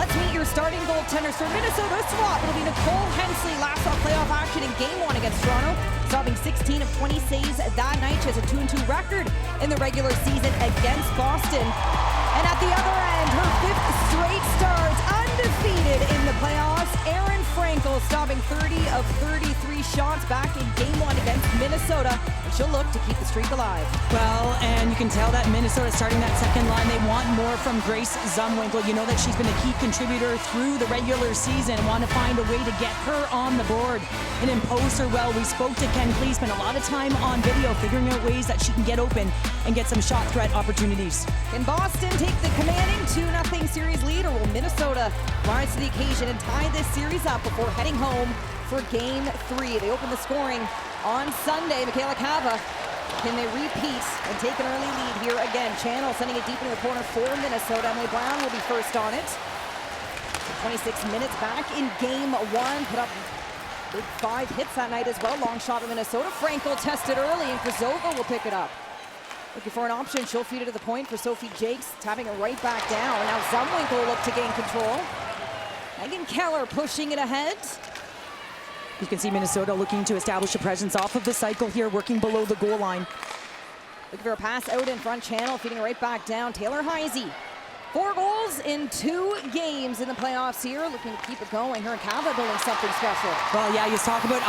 Let's meet your starting goaltenders for Minnesota swap. It'll be Nicole Hensley, last saw playoff action in Game 1 against Toronto, stopping 16 of 20 saves that night. She has a 2-2 record in the regular season against Boston. And at the other end, her 5th straight start, undefeated in the playoffs. Erin Frankel stopping 30 of 33 shots back in Game 1 against Minnesota. And she'll look to keep the streak alive. Well, and you can tell that Minnesota starting that second line, they want more from Grace Zumwinkle. You know that she's been a key contributor through the regular season and want to find a way to get her on the board and impose her well. We spoke to Ken Klee, spent a lot of time on video figuring out ways that she can get open and get some shot threat opportunities. Can Boston take the commanding 2-0 series lead, or will Minnesota rise to the occasion and tie this series up before heading home for Game 3? They open the scoring on Sunday. Michaela Cava, can they repeat and take an early lead here again? Channel sending it deep into the corner for Minnesota. Emily Brown will be first on it. 26 minutes back in Game 1. Put up big 5 hits that night as well. Long shot of Minnesota. Frankel tested early, and Krasova will pick it up. Looking for an option. She'll feed it to the point for Sophie Jakes, tapping it right back down. Now Zumwinkle will look to gain control. Megan Keller pushing it ahead. You can see Minnesota looking to establish a presence off of the cycle here, working below the goal line. Looking for a pass out in front. Channel feeding it right back down. Taylor Heisey. 4 goals in 2 games in the playoffs here. Looking to keep it going. Her and Cava building something special. Well, yeah, you talk about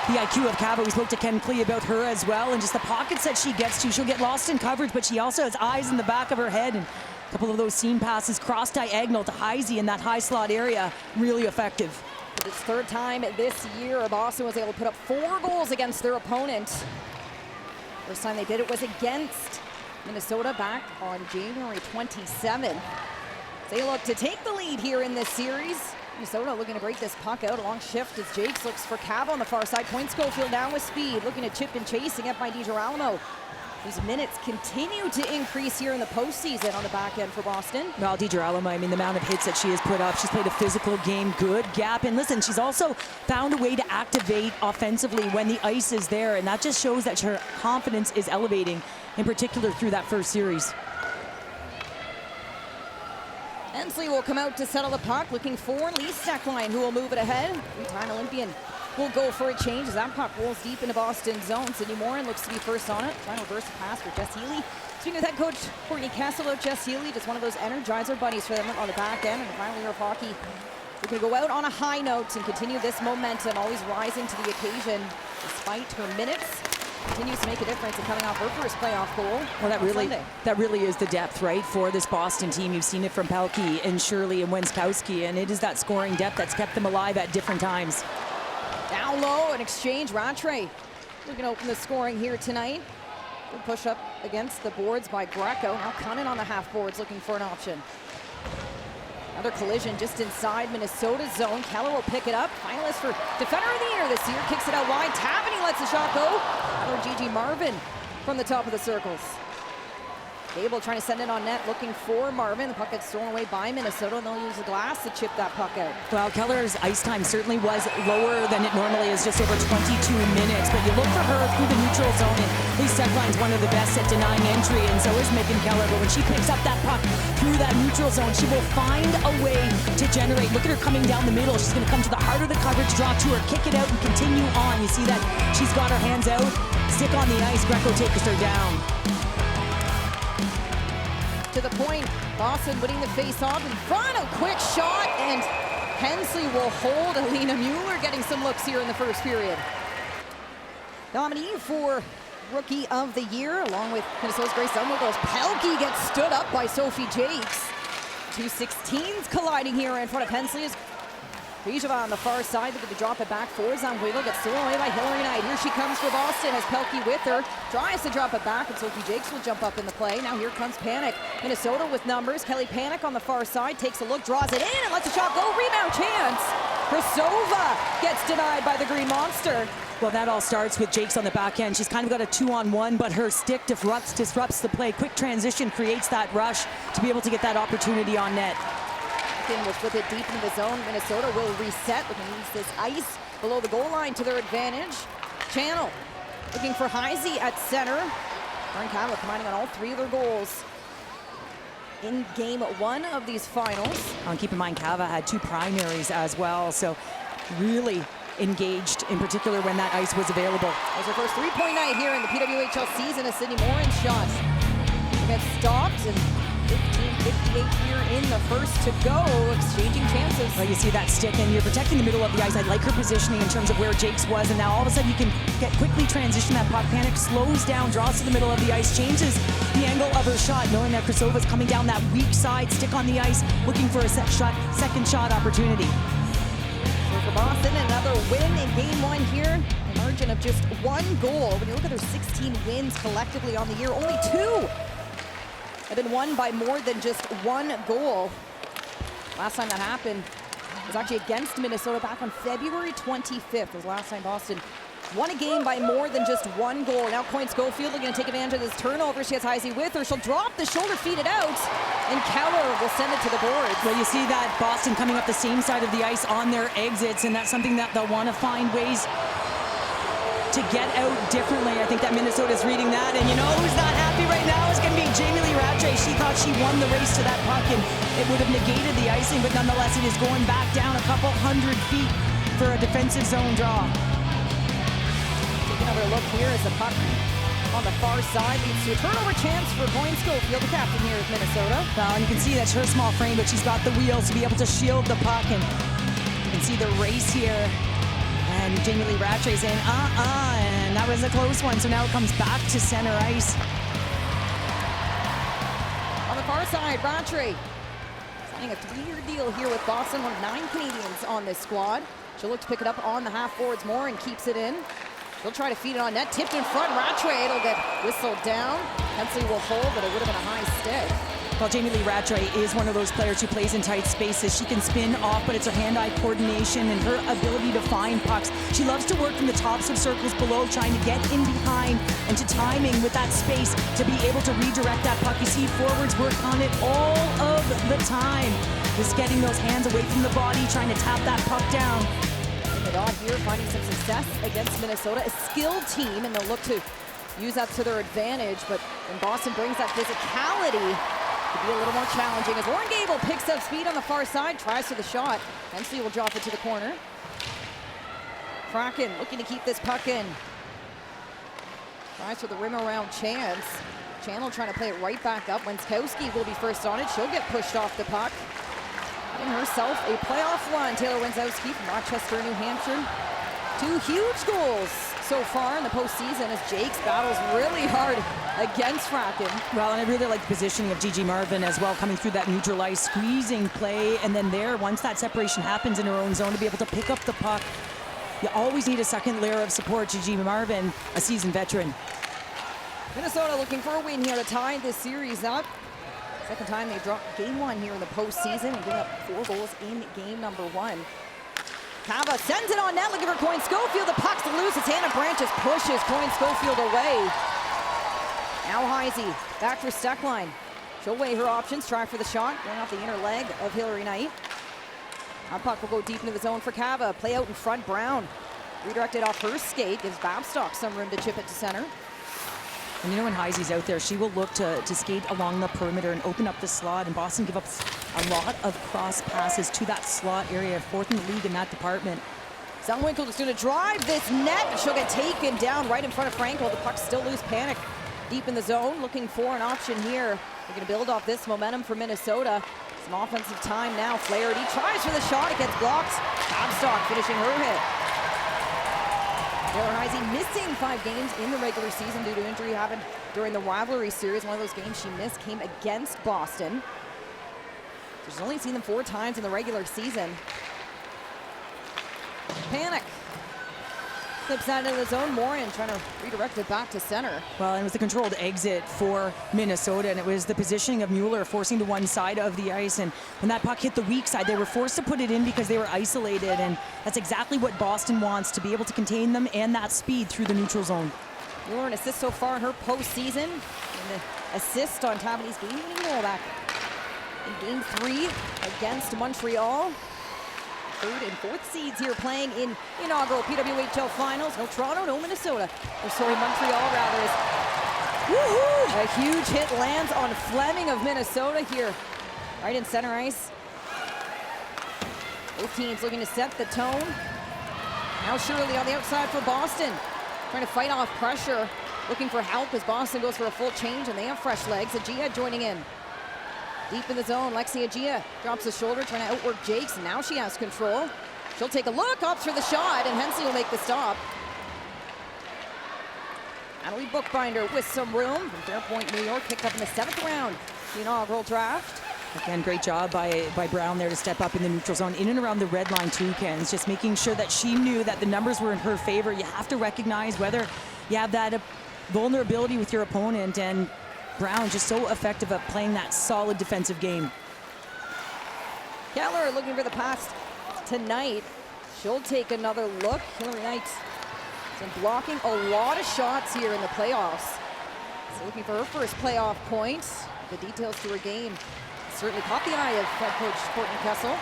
the IQ of Cava. We spoke to Ken Klee about her as well, and just the pockets that she gets to. She'll get lost in coverage, but she also has eyes in the back of her head, and a couple of those seam passes cross diagonal to Heisey in that high slot area. Really effective. For its 3rd time this year, Boston was able to put up 4 goals against their opponent. First time they did it was against Minnesota back on January 27th. They look to take the lead here in this series. Minnesota looking to break this puck out. A long shift as Jakes looks for Cava on the far side. Point Schofield down with speed, looking to chip and chasing up by DiGirolamo. These minutes continue to increase here in the postseason on the back end for Boston. Well, DiGirolamo, I mean, the amount of hits that she has put up. She's played a physical game, good gap. And listen, she's also found a way to activate offensively when the ice is there. And that just shows that her confidence is elevating, in particular through that first series. Hensley will come out to settle the puck, looking for Lee Steckline, who will move it ahead. 3-time Olympian will go for a change as that puck rolls deep into Boston's zone. Sydney Morin looks to be first on it. Trying to reverse the pass for Jess Healy. Speaking with head coach Courtney Kessel, Jess Healy, just one of those energizer bunnies for them on the back end. And the final year of hockey, we're going to go out on a high note and continue this momentum, always rising to the occasion despite her minutes. Continues to make a difference in coming off her first playoff goal. Well, that really is the depth, right, for this Boston team. You've seen it from Pelkey and Shirley and Wenskowski, and it is that scoring depth that's kept them alive at different times. Down low, an exchange. Rattray looking to open the scoring here tonight. Good push up against the boards by Greco. Now Cunnin on the half boards looking for an option. Another collision just inside Minnesota's zone. Keller will pick it up. Finalist for Defender of the Year this year. Kicks it out wide. Tappany lets the shot go. Another Gigi Marvin from the top of the circles. Gable trying to send it on net, looking for Marvin. The puck gets thrown away by Minnesota, and they'll use the glass to chip that puck out. Well, Keller's ice time certainly was lower than it normally is, just over 22 minutes. But you look for her through the neutral zone, and Lee Steckline's one of the best at denying entry, and so is Megan Keller. But when she picks up that puck through that neutral zone, she will find a way to generate. Look at her coming down the middle. She's going to come to the heart of the coverage, draw to her, kick it out, and continue on. You see that she's got her hands out, stick on the ice. Greco takes her down. To the point, Boston winning the face-off in front, a quick shot, and Hensley will hold. Alina Mueller getting some looks here in the first period. Nominee for Rookie of the Year, along with Minnesota's Grace Zumwinkle. Pelkey gets stood up by Sophie Jakes. 2 16s colliding here in front of Hensley. Bijava on the far side, looking to drop it back for Zumwinkle. Gets thrown away by Hillary Knight. Here she comes for Boston as Pelkey with her. Tries to drop it back, and Sophie Jakes will jump up in the play. Now here comes Panic. Minnesota with numbers. Kelly Panic on the far side. Takes a look, draws it in, and lets the shot go. Rebound chance. Krasova gets denied by the Green Monster. Well, that all starts with Jakes on the back end. She's kind of got a 2-on-1, but her stick disrupts the play. Quick transition creates that rush to be able to get that opportunity on net. Will flip it deep into the zone. Minnesota will reset. Looking to use this ice below the goal line to their advantage. Channel looking for Heisey at center. Cava commanding on all 3 of their goals. in game one of these finals. And keep in mind, Cava had 2 primaries as well, so really engaged, in particular when that ice was available. It was her first three-point night here in the PWHL season as Sydney Morin's shot. They get stopped, and 15:58 here in the first to go, exchanging chances. Well, you see that stick, and you're protecting the middle of the ice. I like her positioning in terms of where Jake's was, and now all of a sudden you can quickly transition that puck. Panic slows down, draws to the middle of the ice, changes the angle of her shot, knowing that Krasova's coming down that weak side, stick on the ice, looking for a second shot opportunity. So for Boston, another win in game one here. A margin of just 1 goal. When you look at their 16 wins collectively on the year, only 2 have been won by more than just 1 goal. Last time that happened was actually against Minnesota back on February 25th. Was the last time Boston won a game by more than just 1 goal. Now Coyne Schofield going to take advantage of this turnover. She has Heisey with her. She'll drop the shoulder, feed it out, and Keller will send it to the boards. Well, you see that Boston coming up the same side of the ice on their exits, and that's something that they'll want to find ways to get out differently. I think that Minnesota's reading that, and you know who's not happy right now is going to be Jamie Lee Rattray. She thought she won the race to that puck, and it would have negated the icing, but nonetheless, it is going back down a couple hundred feet for a defensive zone draw. Take another look here as the puck on the far side leads to a turnover chance for Coyne Schofield, the captain here of Minnesota. Well, and you can see that's her small frame, but she's got the wheels to be able to shield the puck, and you can see the race here. And Jamie Lee Rattray saying, and that was a close one. So now it comes back to center ice. On the far side, Rattray signing a 3-year deal here with Boston, one of 9 Canadians on this squad. She'll look to pick it up on the half forwards more and keeps it in. She'll try to feed it on net, tipped in front. Rattray, it'll get whistled down. Hensley will hold, but it would have been a high stick. Well, Jamie Lee Rattray is one of those players who plays in tight spaces. She can spin off, but it's her hand-eye coordination and her ability to find pucks. She loves to work from the tops of circles below, trying to get in behind and to timing with that space to be able to redirect that puck. You see forwards work on it all of the time. Just getting those hands away from the body, trying to tap that puck down. And the dot here finding some success against Minnesota, a skilled team, and they'll look to use that to their advantage. But when Boston brings that physicality, to be a little more challenging as Lauren Gable picks up speed on the far side, tries for the shot. Hensley will drop it to the corner. Kraken looking to keep this puck in. Tries for the rim around chance. Channel trying to play it right back up. Wenskowski will be first on it. She'll get pushed off the puck. Getting herself a playoff run. Taylor Wenskowski from Rochester, New Hampshire. 2 huge goals so far in the postseason as Jakes battles really hard against Kraken. Well, and I really like the positioning of Gigi Marvin as well, coming through that neutral ice, squeezing play, and then there, once that separation happens in her own zone, to be able to pick up the puck. You always need a second layer of support. Gigi Marvin, a seasoned veteran. Minnesota looking for a win here to tie this series up. Second time they dropped game 1 here in the postseason and giving up 4 goals in game number 1. Cava sends it on net, looking for Coyne Schofield. The puck's loose. It's Hannah Branch just pushes Coyne Schofield away. Now Heisey back for Steckline. She'll weigh her options, try for the shot, going off the inner leg of Hillary Knight. That puck will go deep into the zone for Cava. Play out in front, Brown. Redirected off her skate, gives Babstock some room to chip it to center. And you know when Heisey's out there, she will look to skate along the perimeter and open up the slot, and Boston give up a lot of cross passes to that slot area, 4th in the league in that department. Zellweger is going to drive this net, but she'll get taken down right in front of Franco. The puck's still loose. Panic deep in the zone, looking for an option here. They're going to build off this momentum for Minnesota. Some offensive time now. Flaherty tries for the shot. It gets blocked. Babstock finishing her hit. Taylor Heisey missing 5 games in the regular season due to injury happened during the rivalry series. One of those games she missed came against Boston. She's only seen them 4 times in the regular season. Panic. Flips out into the zone. Morin trying to redirect it back to center. Well, it was the controlled exit for Minnesota, and it was the positioning of Mueller forcing to one side of the ice. And when that puck hit the weak side, they were forced to put it in because they were isolated. And that's exactly what Boston wants, to be able to contain them and that speed through the neutral zone. Mueller an assist so far in her postseason. And the assist on Tabany's game-winning goal back in Game 3 against Montreal. 3rd and 4th seeds here playing in inaugural PWHL finals. No Toronto, no Minnesota. Or sorry, Montreal rather, as Woohoo! A huge hit lands on Fleming of Minnesota here, right in center ice. Both teams looking to set the tone. Now Shirley on the outside for Boston, trying to fight off pressure, looking for help as Boston goes for a full change, and they have fresh legs. Agia joining in. Deep in the zone, Lexi Agia drops the shoulder, trying to outwork Jakes, and now she has control. She'll take a look, opts for the shot, and Hensley will make the stop. Natalie Bookbinder with some room from Fairpoint, New York, picked up in the 7th round, the inaugural draft. Again, great job by Brown there to step up in the neutral zone, in and around the red line too, Ken. It's just making sure that she knew that the numbers were in her favor. You have to recognize whether you have that vulnerability with your opponent, and Brown just so effective at playing that solid defensive game. Keller looking for the pass tonight. She'll take another look. Hillary Knight has been blocking a lot of shots here in the playoffs. So looking for her first playoff point. The details to her game certainly caught the eye of head coach Courtney Kessel.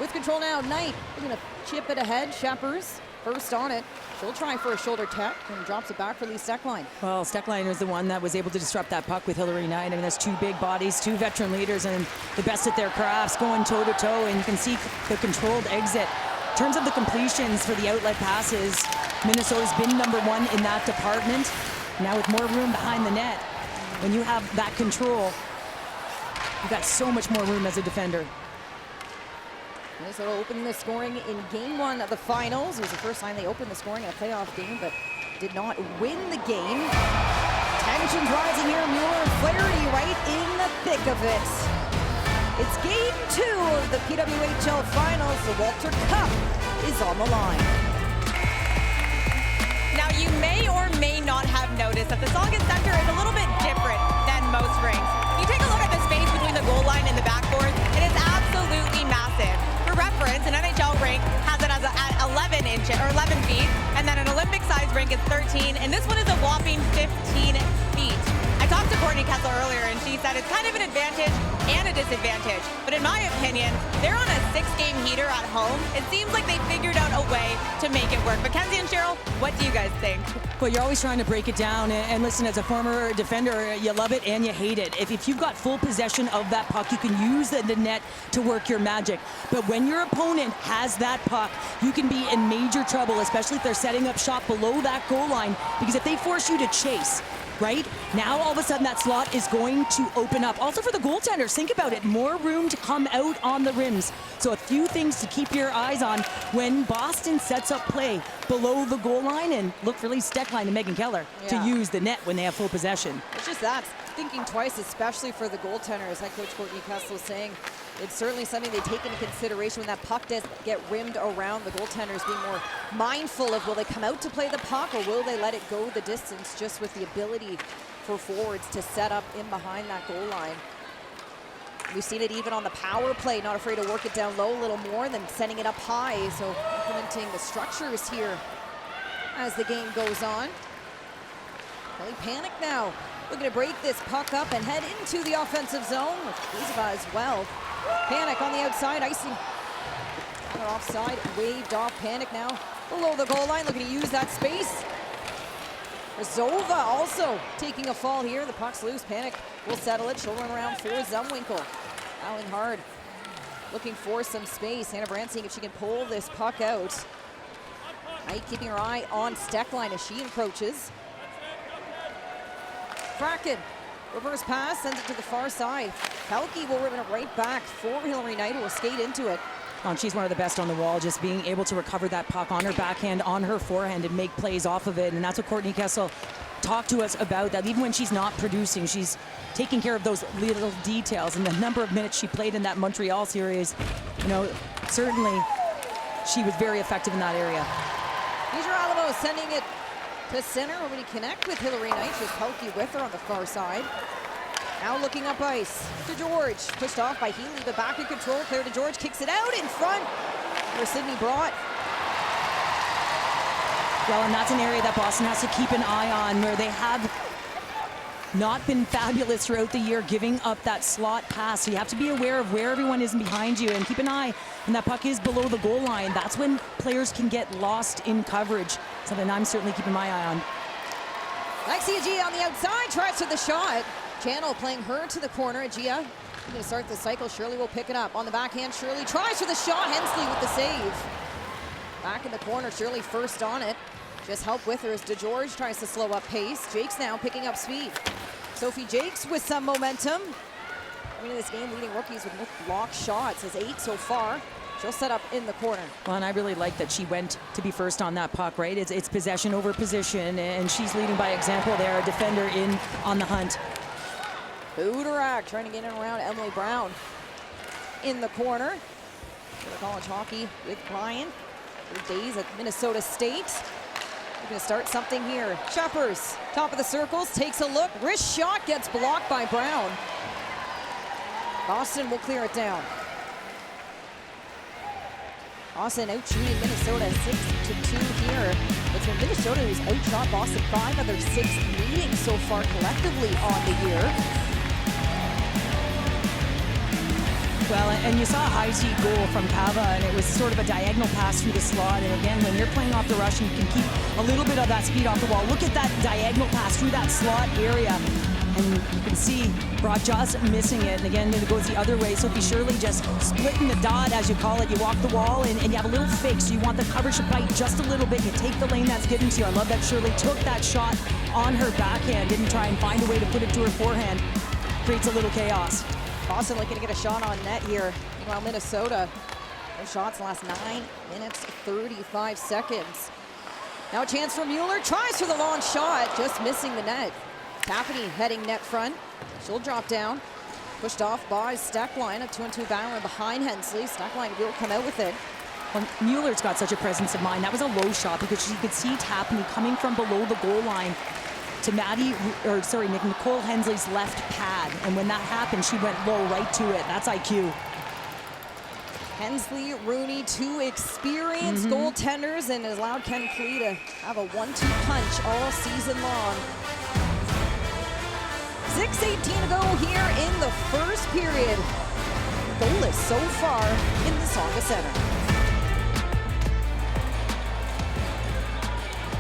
With control now, Knight looking to chip it ahead. Scheppers first on it. She'll try for a shoulder tap and drops it back for Lee Stecklein. Well, Stecklein was the one that was able to disrupt that puck with Hillary Knight. I mean, there's two big bodies, two veteran leaders, and the best at their crafts, going toe-to-toe, and you can see the controlled exit. In terms of the completions for the outlet passes, Minnesota's been #1 in that department. Now with more room behind the net, when you have that control, you've got so much more room as a defender. Minnesota opened the scoring in game 1 of the finals. It was the first time they opened the scoring in a playoff game, but did not win the game. Tensions rising here. Mueller and Flaherty right in the thick of it. It's game 2 of the PWHL finals. The Walter Cup is on the line. Now, you may or may not have noticed that the Saugus Center is a little bit different than most rinks. You take a look at the space between the goal line and the backboard, it is absolutely massive. For reference, an NHL rink has it at 11 inches or 11 feet, and then an Olympic-sized rink is 13, and this one is a whopping 15 feet. I talked to Courtney Kessel earlier, and she said it's kind of an advantage and a disadvantage. But in my opinion, they're on a 6-game heater at home. It seems like they figured out a way to make it work. Mackenzie and Cheryl, what do you guys think? Well, you're always trying to break it down, and listen, as a former defender, you love it and you hate it. If you've got full possession of that puck, you can use the net to work your magic. But when your opponent has that puck, you can be in major trouble, especially if they're setting up shop below that goal line, because if they force you to chase, right? Now all of a sudden that slot is going to open up. Also for the goaltenders, think about it, more room to come out on the rims. So a few things to keep your eyes on when Boston sets up play below the goal line, and look for Lee Stecklein and Megan Keller to use the net when they have full possession. It's just that, thinking twice, especially for the goaltenders. Head coach Courtney Kessel is saying it's certainly something they take into consideration when that puck does get rimmed around. The goaltenders being more mindful of, will they come out to play the puck, or will they let it go the distance, just with the ability for forwards to set up in behind that goal line. We've seen it even on the power play, not afraid to work it down low a little more than sending it up high. So implementing the structures here as the game goes on. Really panic now, looking to break this puck up and head into the offensive zone with Kuzova as well. Panic on the outside, icing. Offside, waved off. Panic now below the goal line, looking to use that space. Zova also taking a fall here. The puck's loose. Panic will settle it. She'll run around for Zumwinkle. Fouling hard, looking for some space. Hannah Brandt seeing if she can pull this puck out. Knight keeping her eye on Stecklein as she encroaches. Kraken, reverse pass, sends it to the far side. Pelkey will ribbon it right back for Hillary Knight, who will skate into it. And she's one of the best on the wall, just being able to recover that puck on her backhand, on her forehand, and make plays off of it. And that's what Courtney Kessel talked to us about, that even when she's not producing, she's taking care of those little details. And the number of minutes she played in that Montreal series, you know, certainly she was very effective in that area. Deidre Alamo sending it to center. We're going to connect with Hillary Knight. She's Pelkey with her on the far side. Now looking up ice to George. Pushed off by Healy, but back in control. Clear to George, kicks it out in front for Sydney Broad. Well, and that's an area that Boston has to keep an eye on, where they have not been fabulous throughout the year, giving up that slot pass. So you have to be aware of where everyone is behind you, and keep an eye when that puck is below the goal line. That's when players can get lost in coverage. Something I'm certainly keeping my eye on. Lexia Gia on the outside, tries to the shot. Channel playing her to the corner. Gia going to start the cycle. Shirley will pick it up. On the backhand, Shirley tries for the shot. Hensley with the save. Back in the corner, Shirley first on it. Just help with her as DeGeorge tries to slow up pace. Jakes now picking up speed. Sophie Jakes with some momentum. Winning this game, leading rookies with block shots, has 8 so far. She'll set up in the corner. Well, and I really like that she went to be first on that puck, right? It's possession over position, and she's leading by example there. A defender in on the hunt. Budarak trying to get in around Emily Brown in the corner. For the college hockey with Brian. Her days at Minnesota State. We're going to start something here. Sheppers, top of the circles, takes a look. Wrist shot gets blocked by Brown. Boston will clear it down. Boston out shooting Minnesota 6-2 here. It's been Minnesota who's outshot Boston 5 of their 6 meetings so far collectively on the year. Well, and you saw a high seat goal from Kava, and it was sort of a diagonal pass through the slot. And again, when you're playing off the rush and you can keep a little bit of that speed off the wall, look at that diagonal pass through that slot area. And you can see Broad just missing it. And again, it goes the other way. Sophie Shirley just splitting the dot, as you call it. You walk the wall and you have a little fake, so you want the coverage to bite just a little bit. You take the lane that's given to you. I love that Shirley took that shot on her backhand, didn't try and find a way to put it to her forehand. Creates a little chaos. Boston looking to get a shot on net here. Meanwhile, Minnesota, no shots in the last 9 minutes, 35 seconds. Now a chance for Mueller, tries for the long shot, just missing the net. Taffany heading net front. She'll drop down. Pushed off by Steckline, a 2-on-2 battle behind Hensley. Steckline will come out with it. Well, Mueller's got such a presence of mind. That was a low shot because you could see Taffany coming from below the goal line to Nicole Hensley's left pad. And when that happened, she went low right to it. That's IQ. Hensley, Rooney, 2 experienced goaltenders, and has allowed Ken Klee to have a 1-2 punch all season long. 6:18 to go here in the first period. Goalless so far in the Saga Center.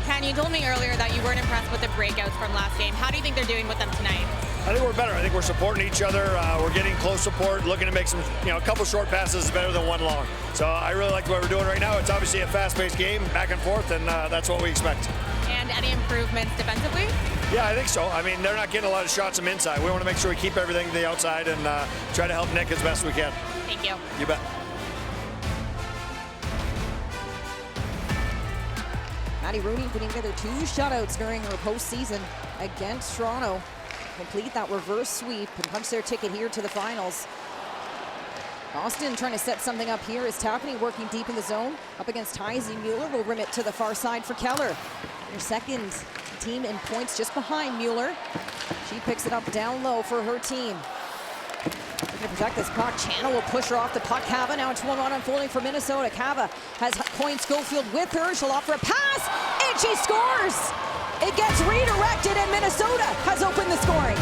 Ken, you told me earlier that you weren't impressed with the breakouts from last game. How do you think they're doing with them tonight? I think we're better. I think we're supporting each other. We're getting close support, looking to make some, a couple short passes is better than one long. So I really like what we're doing right now. It's obviously a fast-paced game, back and forth, and that's what we expect. And any improvements defensively? Yeah, I think so. I mean, they're not getting a lot of shots from inside. We want to make sure we keep everything to the outside and try to help Nick as best we can. Thank you. You bet. Maddie Rooney putting together 2 shutouts during her postseason against Toronto. Complete that reverse sweep and punch their ticket here to the finals. Boston trying to set something up here as Taffany working deep in the zone. Up against Heisey. Mueller will rim it to the far side for Keller. Her second team in points just behind Mueller. She picks it up down low for her team. Looking to protect this puck. Channel will push her off the puck. Cava now it's 1-1 unfolding for Minnesota. Cava has Coyne Schofield with her. She'll offer a pass, and she scores! It gets redirected, and Minnesota has opened the scoring.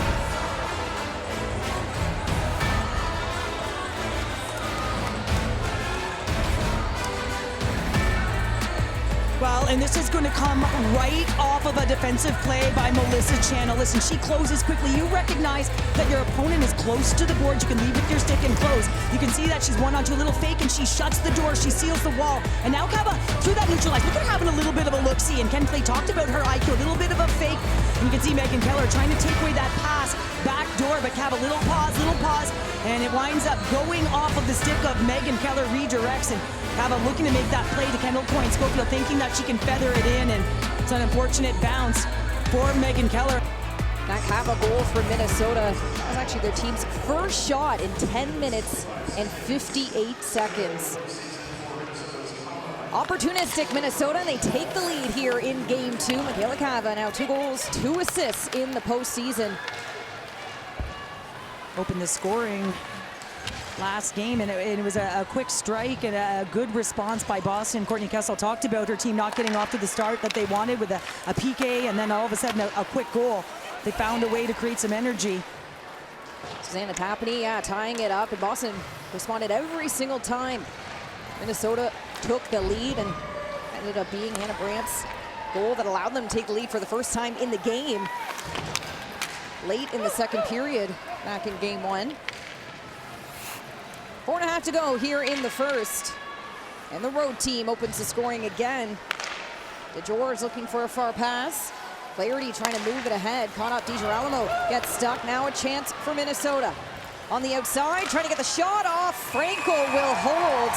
Well, and this is going to come right off of a defensive play by Melissa Channel. Listen, she closes quickly. You recognize that your opponent is close to the board. You can leave with your stick and close. You can see that she's one onto a little fake, and she shuts the door. She seals the wall. And now Cava, through that neutralize, look at her having a little bit of a look-see. And Ken Clay talked about her IQ, a little bit of a fake. And you can see Megan Keller trying to take away that pass back door. But Cava, little pause, and it winds up going off of the stick of Megan Keller, redirects. And Cava looking to make that play to Kendall Coyne Schofield, thinking that she can feather it in, and it's an unfortunate bounce for Megan Keller. That Cava goal for Minnesota was actually their team's first shot in 10 minutes and 58 seconds. Opportunistic Minnesota, and they take the lead here in Game 2. Michaela Cava now 2 goals, 2 assists in the postseason. Opened the scoring last game, and it was a quick strike and a good response by Boston. Courtney Kessel talked about her team not getting off to the start that they wanted with a PK, and then all of a sudden a quick goal. They found a way to create some energy. Susanna Tappany, tying it up, and Boston responded every single time. Minnesota took the lead, and ended up being Hannah Brandt's goal that allowed them to take the lead for the first time in the game. Late in the second period, back in game 1. 4.5 to go here in the first. And the road team opens the scoring again. DeJour is looking for a far pass. Flaherty trying to move it ahead. Caught up. DiGirolamo gets stuck. Now a chance for Minnesota. On the outside, trying to get the shot off. Franco will hold.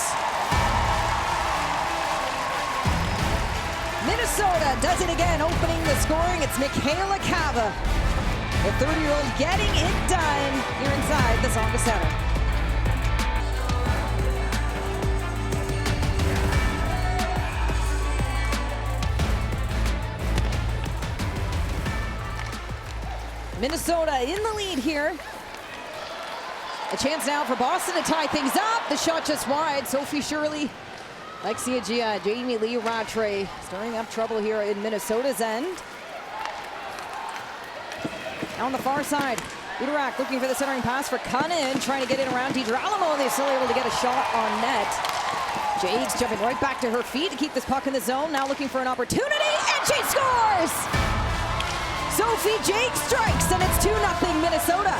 Minnesota does it again, opening the scoring. It's Michaela Cava, the 30-year-old, getting it done here inside the Zonda Center. Minnesota in the lead here. A chance now for Boston to tie things up. The shot just wide. Sophie Shirley, Lexia Gia, Jamie Lee Rattray stirring up trouble here in Minnesota's end. Now on the far side, Udarak looking for the centering pass for Cunnin, trying to get in around DiGirolamo. They're still able to get a shot on net. Jakes jumping right back to her feet to keep this puck in the zone. Now looking for an opportunity, and she scores! Sophie Jakes strikes, and it's 2-0 Minnesota.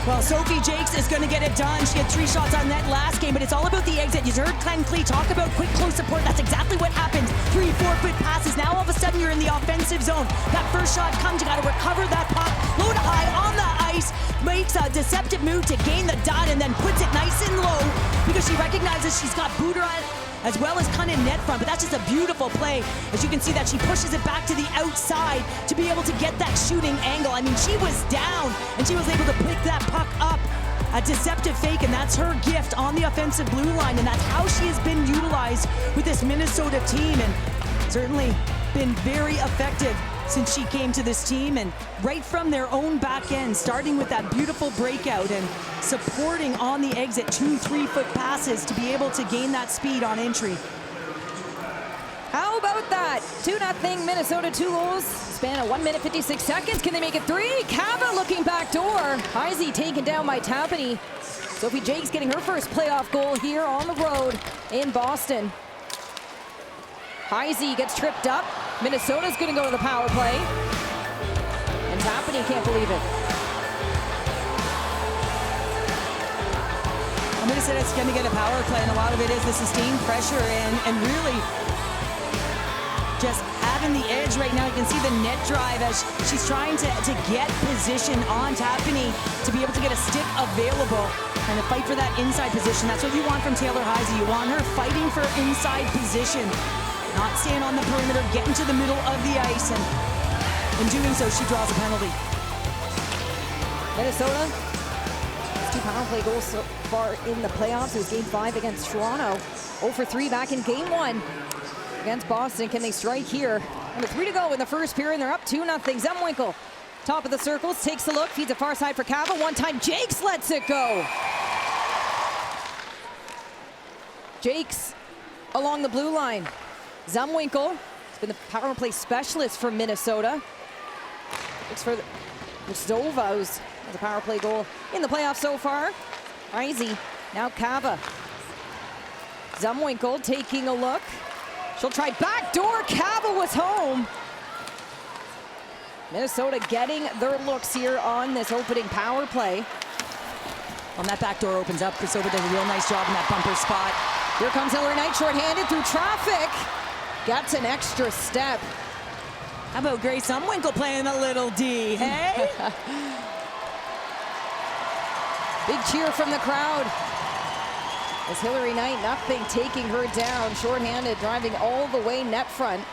Well, Sophie Jakes is going to get it done. She had 3 shots on net last game, but it's all about the exit. You heard Glenn Klee talk about quick, close support. That's exactly what happened. 3 4-foot passes. Now all of a sudden you're in the offensive zone. That first shot comes. You got to recover that puck. Low to high on the ice. Makes a deceptive move to gain the dot and then puts it nice and low because she recognizes she's got Boudreau as well as Cunnin net front, but that's just a beautiful play. As you can see that she pushes it back to the outside to be able to get that shooting angle. I mean, she was down and she was able to pick that puck up. A deceptive fake, and that's her gift on the offensive blue line, and that's how she has been utilized with this Minnesota team, and certainly been very effective since she came to this team, and right from their own back end, starting with that beautiful breakout and supporting on the exit 2 3-foot passes to be able to gain that speed on entry. How about that? 2-0 Minnesota, 2 goals. Span of 1 minute 56 seconds. Can they make it 3? Cava looking back door. Heisey taken down by Tapani. Sophie Jakes getting her first playoff goal here on the road in Boston. Heisey gets tripped up. Minnesota's going to go to the power play. And Tapani can't believe it. Minnesota's going to get a power play, and a lot of it is the sustained pressure and really just having the edge right now. You can see the net drive as she's trying to get position on Tapani to be able to get a stick available and to fight for that inside position. That's what you want from Taylor Heisey. You want her fighting for inside position, not staying on the perimeter, getting to the middle of the ice, and in doing so, she draws a penalty. Minnesota, 2 power play goals so far in the playoffs. It was game 5 against Toronto. 0 for 3 back in game 1 against Boston. Can they strike here? Under 3 to go in the first period, and they're up 2-0. Zemwinkle, top of the circles, takes a look, feeds it far side for Cava. One time, Jakes lets it go. Jakes along the blue line. Zemwinkle has been the power play specialist for Minnesota. Looks for Zdova, who's has a power play goal in the playoffs so far. Heisey, now Cava. Zemwinkle taking a look. She'll try backdoor. Cava was home. Minnesota getting their looks here on this opening power play. When that back door opens up, Kristova does a real nice job in that bumper spot. Here comes Hillary Knight, shorthanded through traffic. Gets an extra step. How about Grace Zemwinkle playing a little D, hey? Big cheer from the crowd. As Hillary Knight, nothing taking her down. Shorthanded, driving all the way net front.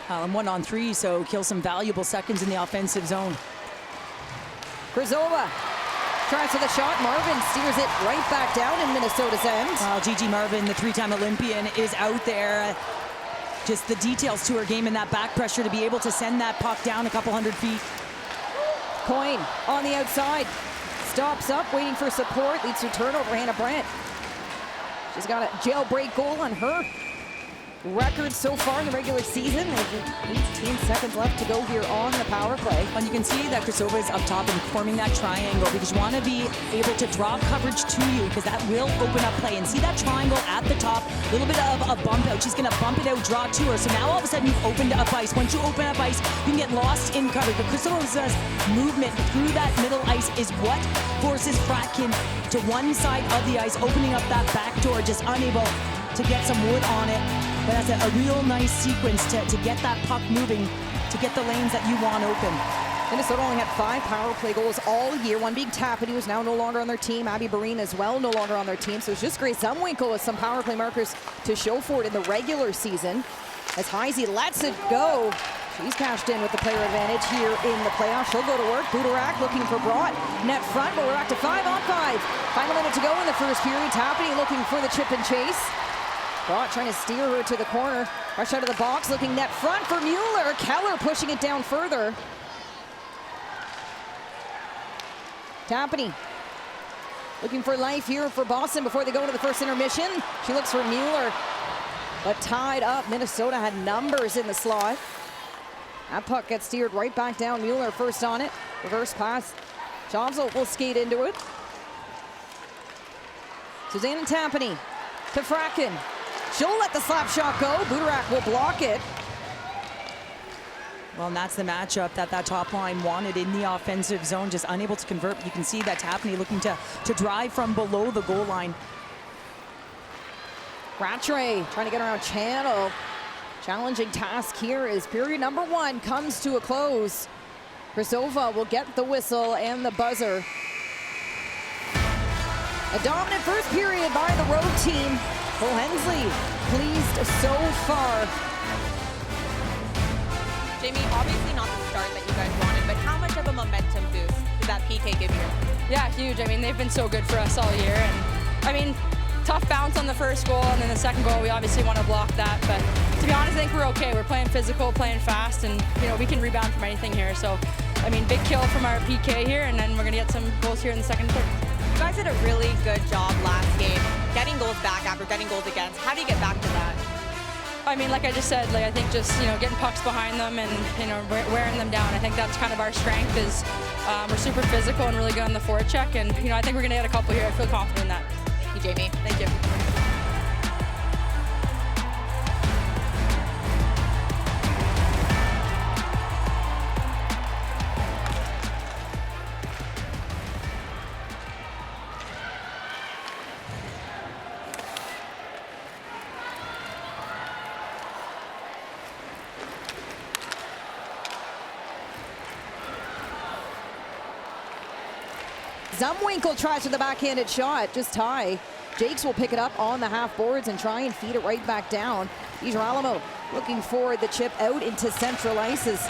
And 1-on-3, so kill some valuable seconds in the offensive zone. Kristova tries for the shot. Marvin steers it right back down in Minnesota's end. Well, Gigi Marvin, the 3-time Olympian, is out there. Just the details to her game and that back pressure to be able to send that puck down a couple hundred feet. Coyne on the outside. Stops up, waiting for support. Leads to turnover, Hannah Brandt. She's got a jailbreak goal on her record so far in the regular season. 18 seconds left to go here on the power play. And you can see that Krasova is up top and forming that triangle because you want to be able to draw coverage to you because that will open up play. And see that triangle at the top, a little bit of a bump out. She's going to bump it out, draw to her. So now all of a sudden you've opened up ice. Once you open up ice, you can get lost in coverage. But Krasova's movement through that middle ice is what forces Fratkin to one side of the ice, opening up that back door, just unable to get some wood on it. But that's a real nice sequence to get that puck moving, to get the lanes that you want open. Minnesota only had 5 power play goals all year, one being Tappan, who is now no longer on their team. Abby Barine as well, no longer on their team. So it's just Grace Zumwinkle with some power play markers to show for it in the regular season. As Heisey lets it go, she's cashed in with the player advantage here in the playoffs. She'll go to work. Budarak looking for Broad. Net front, but we're back to 5-on-5. Final minute to go in the first period. Tappan looking for the chip and chase. Broad trying to steer her to the corner. Rush out of the box, looking net front for Mueller. Keller pushing it down further. Tappan looking for life here for Boston before they go to the first intermission. She looks for Mueller, but tied up. Minnesota had numbers in the slot. That puck gets steered right back down. Mueller first on it. Reverse pass. Jobs will skate into it. Suzanne Tappan to Fratkin. She'll let the slap shot go. Budarak will block it. Well, and that's the matchup that top line wanted in the offensive zone, just unable to convert. But you can see that Tappan looking to drive from below the goal line. Rattray trying to get around Channel. Challenging task here as period number 1 comes to a close. Krasova will get the whistle and the buzzer. A dominant first period by the road team. Cole Hensley pleased so far. Jamie, obviously not the start that you guys wanted, but how much of a momentum boost did that PK give you? Yeah, huge. I mean, they've been so good for us all year. And I mean, tough bounce on the first goal, and then the second goal, we obviously want to block that. But to be honest, I think we're okay. We're playing physical, playing fast, and we can rebound from anything here. So, I mean, big kill from our PK here, and then we're going to get some goals here in the second and third. You guys did a really good job last game, getting goals back after getting goals against. How do you get back to that? I mean, like I just said, I think just, getting pucks behind them and, wearing them down. I think that's kind of our strength is we're super physical and really good on the forecheck. And, I think we're going to get a couple here. I feel confident in that. Thank you, Jamie. Thank you. Zumwinkle tries for the backhanded shot, just tie. Jakes will pick it up on the half boards and try and feed it right back down. Alamo looking for the chip out into central ices.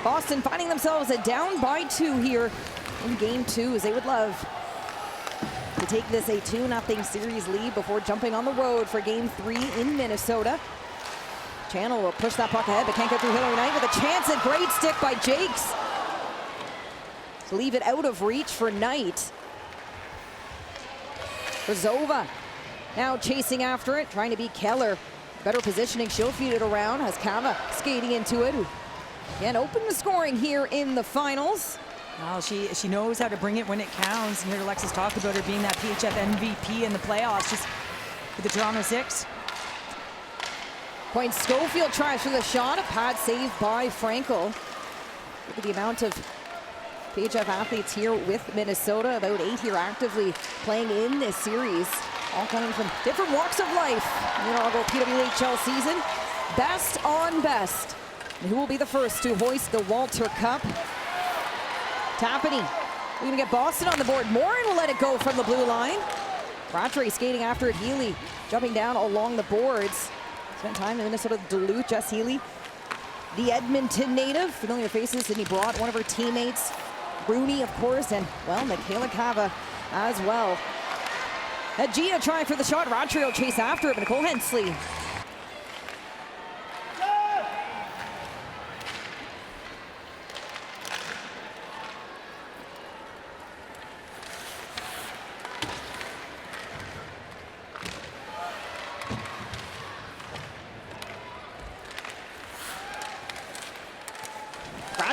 Boston finding themselves down by 2 here in game 2 as they would love to take this a 2-0 series lead before jumping on the road for game 3 in Minnesota. Channel will push that puck ahead but can't get through Hillary Knight with a chance at great stick by Jakes. To leave it out of reach for Knight. Krasova now chasing after it, trying to beat Keller. Better positioning, she'll feed it around. Has Kava skating into it. Again, open the scoring here in the finals. Well, she knows how to bring it when it counts. And here Alexis talked about her being that PHF MVP in the playoffs, just with the Toronto 6. Point Schofield tries for the shot. A pad save by Frankel. Look at the amount of PHF athletes here with Minnesota, about 8 here actively playing in this series, all coming from different walks of life. The inaugural PWHL season, best on best. And who will be the first to hoist the Walter Cup? Tappan, we're gonna get Boston on the board. Morin will let it go from the blue line. Rattray skating after it, Healy jumping down along the boards. Spent time in Minnesota, Duluth. Jess Healy, the Edmonton native, familiar faces. Sydney Broad, one of her teammates. Rooney, of course, and, well, Michaela Kava as well. Gina trying for the shot. Rattray will chase after it, but Nicole Hensley.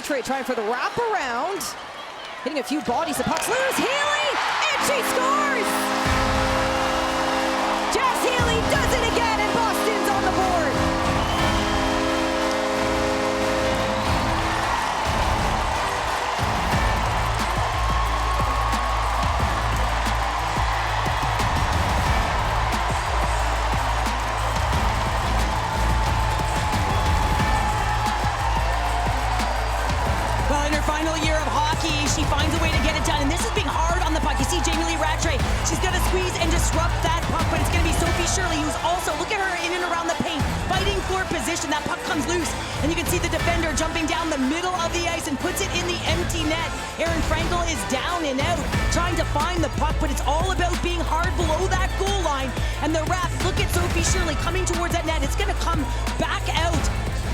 Rattray trying for the wraparound. Hitting a few bodies, the puck's loose. Healy, and she scores! Jess Healy does it again, and Boston's on the board. Well, in her final year of hockey, she finds a way to get it done, and this is being hard on the puck. You see Jamie Lee Rattray, she's going to squeeze and disrupt that puck, but it's going to be Sophie Shirley, who's also, look at her in and around the paint, fighting for position. That puck comes loose, and you can see the defender jumping down the middle of the ice and puts it in the empty net. Erin Frankel is down and out, trying to find the puck, but it's all about being hard below that goal line. And the ref, look at Sophie Shirley coming towards that net. It's going to come back out.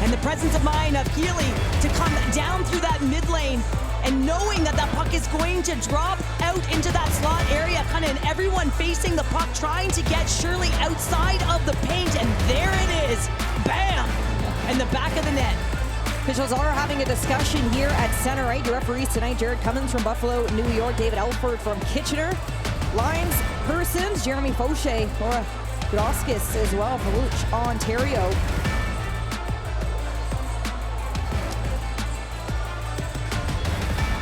And the presence of mind of Healy to come down through that mid lane and knowing that that puck is going to drop out into that slot area, kind of, and everyone facing the puck, trying to get Shirley outside of the paint, and there it is, bam, in the back of the net. Officials are having a discussion here at center right. Your referees tonight, Jared Cummins from Buffalo, New York, David Elford from Kitchener. Lines persons, Jeremy Fauché, Laura Godoskis as well from Luch, Ontario.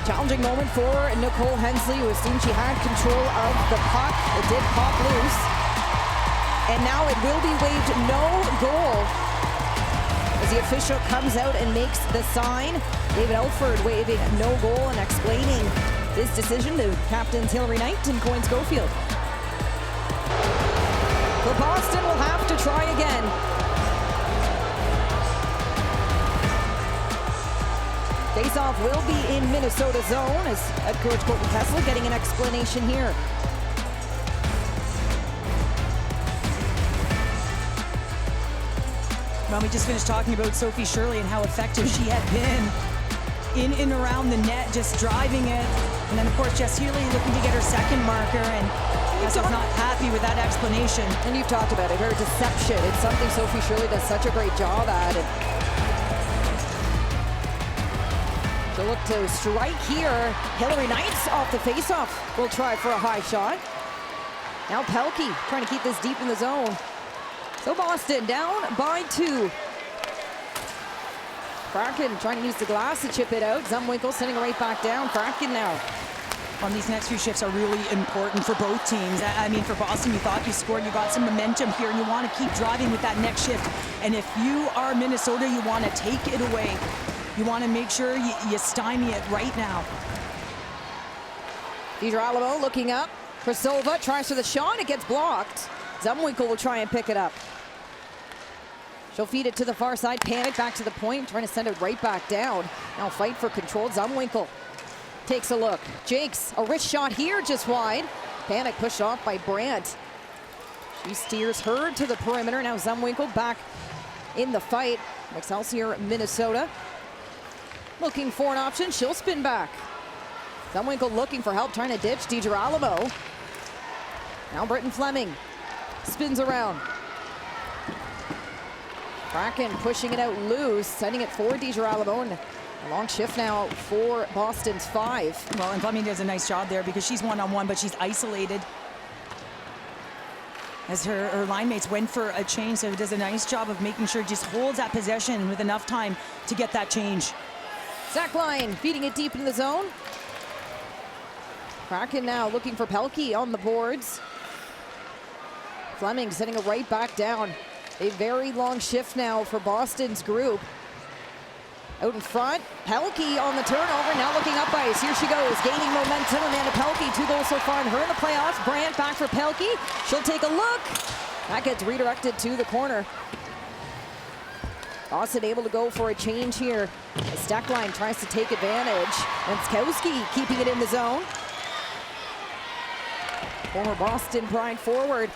Challenging moment for Nicole Hensley, who assumed she had control of the puck. It did pop loose. And now it will be waved no goal as the official comes out and makes the sign. David Elford waving no goal and explaining his decision to captains Hillary Knight and Coyne Schofield. So Boston will have to try again. Face-off will be in Minnesota zone as head coach Colton Kessel getting an explanation here. Well, we just finished talking about Sophie Shirley and how effective she had been in and around the net, just driving it. And then, of course, Jess Healy looking to get her second marker, and Kessel's not happy with that explanation. And you've talked about it, her deception. It's something Sophie Shirley does such a great job at. She'll look to strike here. Hillary Knight off the face-off will try for a high shot. Now Pelkey trying to keep this deep in the zone. So Boston down by 2. Kraken trying to use the glass to chip it out. Zumwinkle sending it right back down. Kraken now. Well, these next few shifts are really important for both teams. I mean, for Boston, you thought you scored, you got some momentum here, and you want to keep driving with that next shift. And if you are Minnesota, you want to take it away. You want to make sure you stymie it right now. DiGirolamo looking up. Krasova tries for the shot. It gets blocked. Zumwinkle will try and pick it up. She'll feed it to the far side. Panic back to the point. Trying to send it right back down. Now fight for control. Zumwinkle takes a look. Jakes, a wrist shot here just wide. Panic pushed off by Brandt. She steers her to the perimeter. Now Zumwinkle back in the fight. Excelsior, Minnesota. Looking for an option. She'll spin back. Zumwinkle looking for help, trying to ditch DiGirolamo. Now Britton Fleming spins around. Kraken pushing it out loose, sending it for DiGirolamo, and a long shift now for Boston's 5. Well, and Fleming does a nice job there because she's one-on-one, but she's isolated as her line mates went for a change, so it does a nice job of making sure it just holds that possession with enough time to get that change. Zach Lyon feeding it deep in the zone. Kraken now looking for Pelkey on the boards. Fleming sending it right back down. A very long shift now for Boston's group. Out in front, Pelkey on the turnover, now looking up ice. Here she goes, gaining momentum. Amanda Pelkey, 2 goals so far in her in the playoffs. Brandt back for Pelkey. She'll take a look. That gets redirected to the corner. Boston able to go for a change here. Steckline tries to take advantage. Wenskowski keeping it in the zone. Former Boston Pride forward.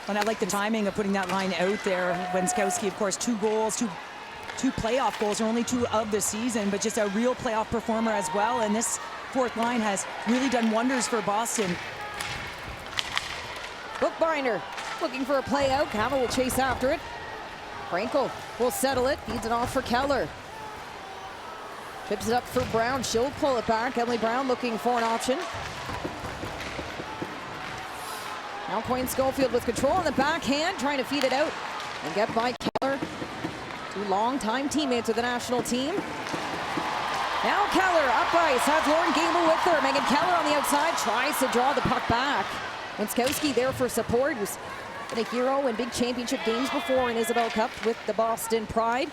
And I like the timing of putting that line out there. Wenskowski, of course, 2 goals, two playoff goals, are only 2 of the season, but just a real playoff performer as well. And this 4th line has really done wonders for Boston. Bookbinder looking for a play out. Campbell will chase after it. Frankel will settle it, feeds it off for Keller. Tips it up for Brown. She'll pull it back. Emily Brown looking for an option. Now Queen Schofield with control on the backhand, trying to feed it out and get by Keller. Two long-time teammates with the national team. Now Keller up ice, has Lauren Gable with her. Megan Keller on the outside tries to draw the puck back. Winskowski there for support, who's been a hero in big championship games before in Isabel Cup with the Boston Pride.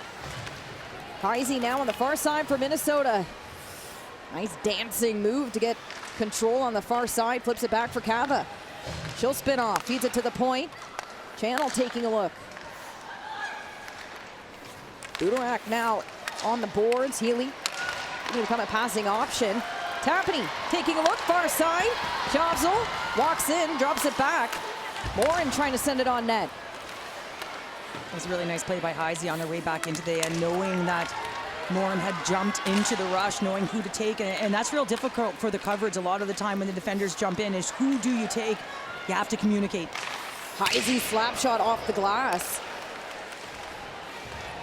Heisey now on the far side for Minnesota. Nice dancing move to get control on the far side. Flips it back for Cava. She'll spin off, feeds it to the point. Channel taking a look. Budorak now on the boards. Healy will become a passing option. Tapany taking a look, far side. Jobsel walks in, drops it back. Morin trying to send it on net. It was a really nice play by Heisey on their way back into the end, knowing that Morin had jumped into the rush, knowing who to take, and that's real difficult for the coverage a lot of the time when the defenders jump in, is who do you take? You have to communicate. Heisey slap shot off the glass.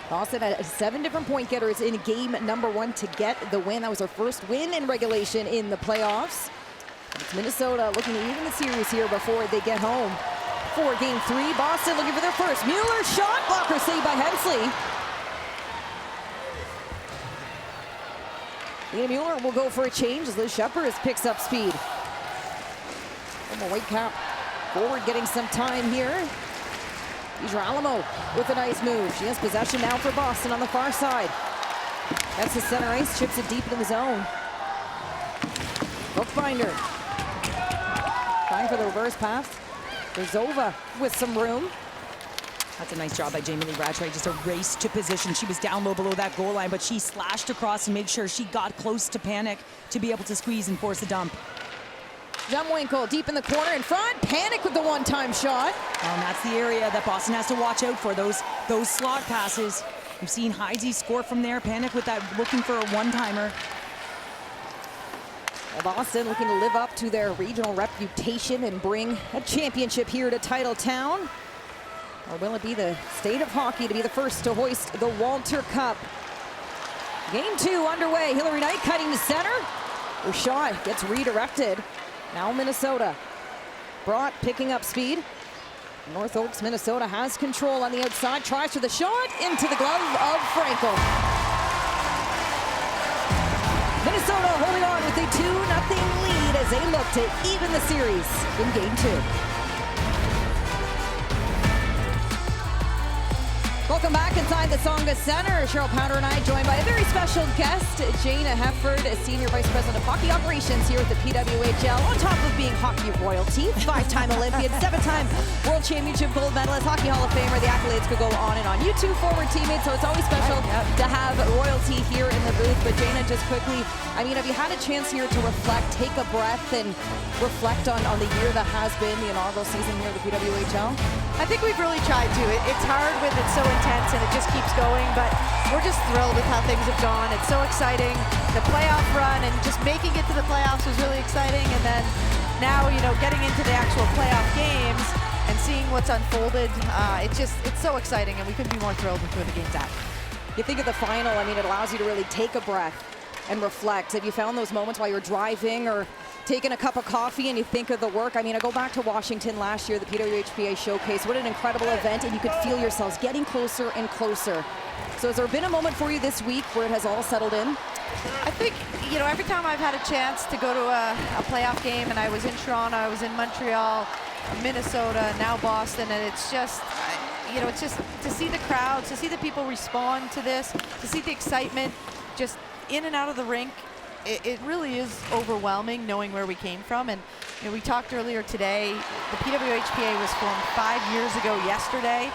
Boston had 7 different point getters in game number 1 to get the win. That was our first win in regulation in the playoffs. It's Minnesota looking to even the series here before they get home for game 3. Boston looking for their first. Mueller shot, blocker saved by Hensley. Lena Mueller will go for a change as Liz Shepard picks up speed. From a Whitecap forward getting some time here. Deidre Alamo with a nice move. She has possession now for Boston on the far side. That's the center ice, chips it deep into the zone. Bookbinder. Trying for the reverse pass. Zova with some room. That's a nice job by Jamie Lee Bradshaw. Just a race to position. She was down low below that goal line, but she slashed across and made sure she got close to Panic to be able to squeeze and force a dump. Jumwinkle deep in the corner in front. Panic with the one-time shot. And that's the area that Boston has to watch out for, those slot passes. We've seen Heisey score from there. Panic with that, looking for a one-timer. Boston looking to live up to their regional reputation and bring a championship here to Titletown. Or will it be the state of hockey to be the first to hoist the Walter Cup? Game 2 underway. Hillary Knight cutting to center. Her shot gets redirected. Now Minnesota. Brought picking up speed. North Oaks, Minnesota has control on the outside. Tries for the shot into the glove of Frankel. Minnesota holding on with a 2-0 lead as they look to even the series in game 2. Welcome back inside the Tsonga Center. Cheryl Pounder and I joined by a very special guest, Jana Hefford, a Senior Vice President of Hockey Operations here at the PWHL, on top of being hockey royalty, 5-time Olympian, 7-time World Championship gold medalist, Hockey Hall of Famer. The accolades could go on and on. You two former teammates, so it's always special to have royalty here in the booth. But Jana, just quickly, I mean, have you had a chance here to reflect, take a breath, and reflect on the year that has been the inaugural season here at the PWHL? I think we've really tried to. It's hard when it's so intense and it just keeps going, but we're just thrilled with how things have gone. It's so exciting. The playoff run and just making it to the playoffs was really exciting. And then now, you know, getting into the actual playoff games and seeing what's unfolded, it's so exciting, and we couldn't be more thrilled with where the game's at. You think of the final, I mean, it allows you to really take a breath and reflect. Have you found those moments while you're driving or taking a cup of coffee and you think of the work? I mean, I go back to Washington last year, the PWHPA Showcase. What an incredible event, and you could feel yourselves getting closer and closer. So has there been a moment for you this week where it has all settled in? I think, you know, every time I've had a chance to go to a playoff game, and I was in Toronto, I was in Montreal, Minnesota, now Boston, and it's just, you know, it's just to see the crowds, to see the people respond to this, to see the excitement just in and out of the rink. It really is overwhelming knowing where we came from. And you know, we talked earlier today, the PWHPA was formed 5 years ago yesterday.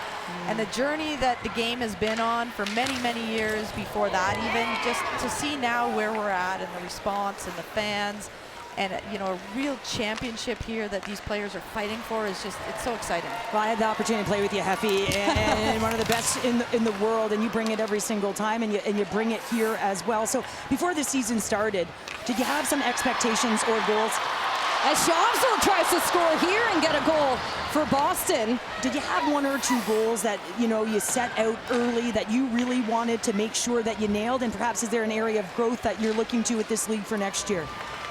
And the journey that the game has been on for many, many years before that, even just to see now where we're at and the response and the fans and, you know, a real championship here that these players are fighting for is just, it's so exciting. Well, I had the opportunity to play with you, Heffy, and one of the best in the world, and you bring it every single time, and you bring it here as well. So before the season started, did you have some expectations or goals? As Shavsel tries to score here and get a goal for Boston. Did you have one or two goals that, you know, you set out early that you really wanted to make sure that you nailed? And perhaps is there an area of growth that you're looking to with this league for next year?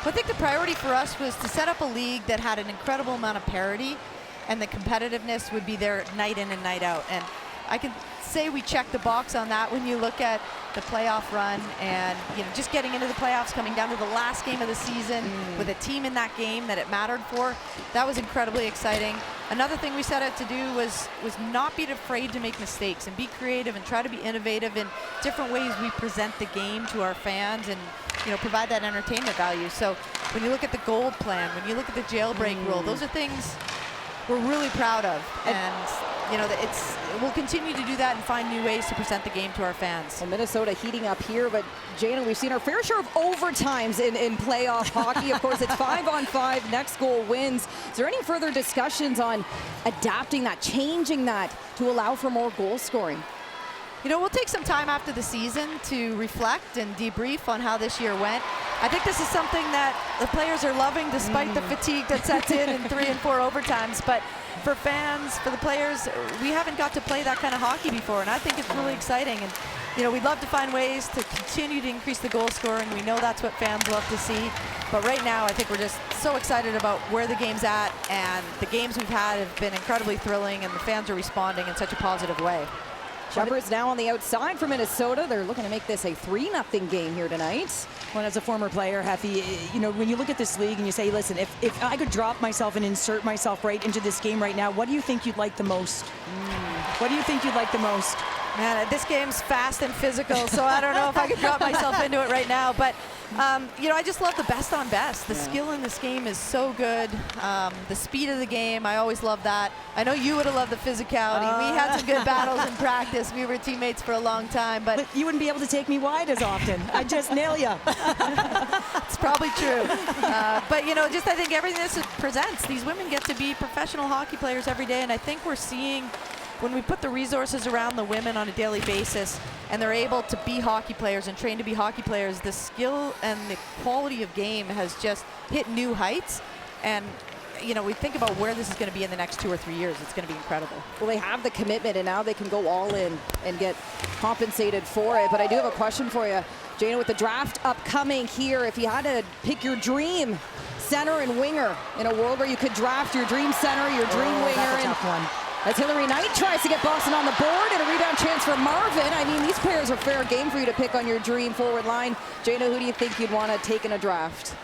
I think the priority for us was to set up a league that had an incredible amount of parity, and the competitiveness would be there night in and night out. And I can say we checked the box on that when you look at the playoff run and, you know, just getting into the playoffs, coming down to the last game of the season with a team in that game that it mattered for. That was incredibly exciting. Another thing we set out to do was not be afraid to make mistakes and be creative and try to be innovative in different ways we present the game to our fans and, you know, provide that entertainment value. So when you look at the gold plan, when you look at the jailbreak rule, those are things we're really proud of. And you know, we'll continue to do that and find new ways to present the game to our fans. Well, Minnesota heating up here, but Jana, we've seen our fair share of overtimes in playoff hockey. Of course, it's 5-on-5, next goal wins. Is there any further discussions on adapting that, changing that to allow for more goal scoring? You know, we'll take some time after the season to reflect and debrief on how this year went. I think this is something that the players are loving despite the fatigue that sets in 3 and 4 overtimes. But for fans, for the players, we haven't got to play that kind of hockey before, and I think it's really exciting. And, you know, we'd love to find ways to continue to increase the goal scoring. We know that's what fans love to see. But right now, I think we're just so excited about where the game's at, and the games we've had have been incredibly thrilling, and the fans are responding in such a positive way. Shepard's now on the outside for Minnesota. They're looking to make this a 3-0 game here tonight. Well, as a former player, Heffy, you know, when you look at this league and you say, listen, if I could drop myself and insert myself right into this game right now, what do you think you'd like the most? What do you think you'd like the most? Man, this game's fast and physical, so I don't know if I could drop myself into it right now. But, you know, I just love the best on best. The skill in this game is so good. The speed of the game, I always love that. I know you would have loved the physicality. We had some good battles in practice. We were teammates for a long time. But you wouldn't be able to take me wide as often. I'd just nail you. It's probably true. But, you know, just I think everything this presents, these women get to be professional hockey players every day, and I think we're seeing when we put the resources around the women on a daily basis and they're able to be hockey players and train to be hockey players, the skill and the quality of game has just hit new heights. And, you know, we think about where this is going to be in the next 2 or 3 years. It's going to be incredible. Well, they have the commitment, and now they can go all in and get compensated for it. But I do have a question for you, Jana, with the draft upcoming here. If you had to pick your dream center and winger in a world where you could draft your dream center, your dream winger. That's a tough one. As Hillary Knight tries to get Boston on the board, and a rebound chance for Marvin. I mean, these players are fair game for you to pick on your dream forward line. Jana, who do you think you'd want to take in a draft?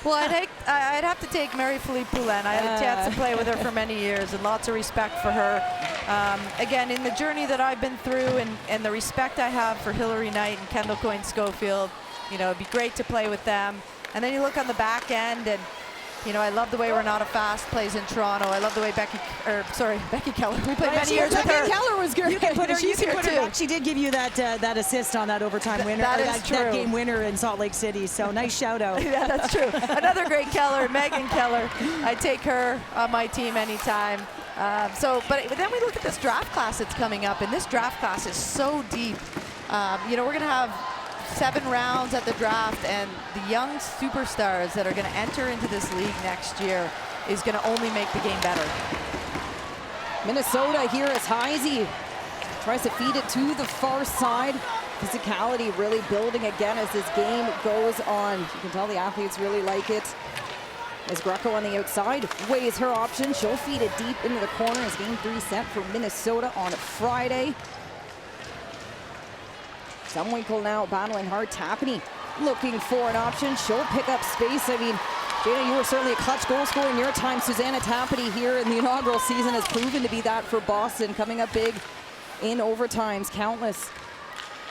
Well, I'd have to take Marie-Philippe Poulin. I had a chance to play with her for many years, and lots of respect for her. Again, in the journey that I've been through and the respect I have for Hillary Knight and Kendall Coyne-Schofield, you know, it'd be great to play with them. And then you look on the back end, and you know, I love the way Renata Fast plays in Toronto. I love the way Becky Keller. We played many years with her. Becky Keller was good. You can put her, She's here too. She did give you that assist on that overtime winner. That is true. That game winner in Salt Lake City. So nice shout out. Yeah, that's true. Another great Keller, Megan Keller. I take her on my team anytime. But then we look at this draft class that's coming up, and this draft class is so deep. You know, we're going to have 7 rounds at the draft, and the young superstars that are going to enter into this league next year is going to only make the game better. Minnesota here as Heisey tries to feed it to the far side. Physicality really building again as this game goes on. You can tell the athletes really like it. As Greco on the outside weighs her option, she'll feed it deep into the corner as game 3 set for Minnesota on Friday. Zumwinkle now battling hard. Tapany looking for an option. She'll pick up space. I mean, Jana, you were certainly a clutch goal scorer in your time. Susanna Tapany here in the inaugural season has proven to be that for Boston, coming up big in overtimes, countless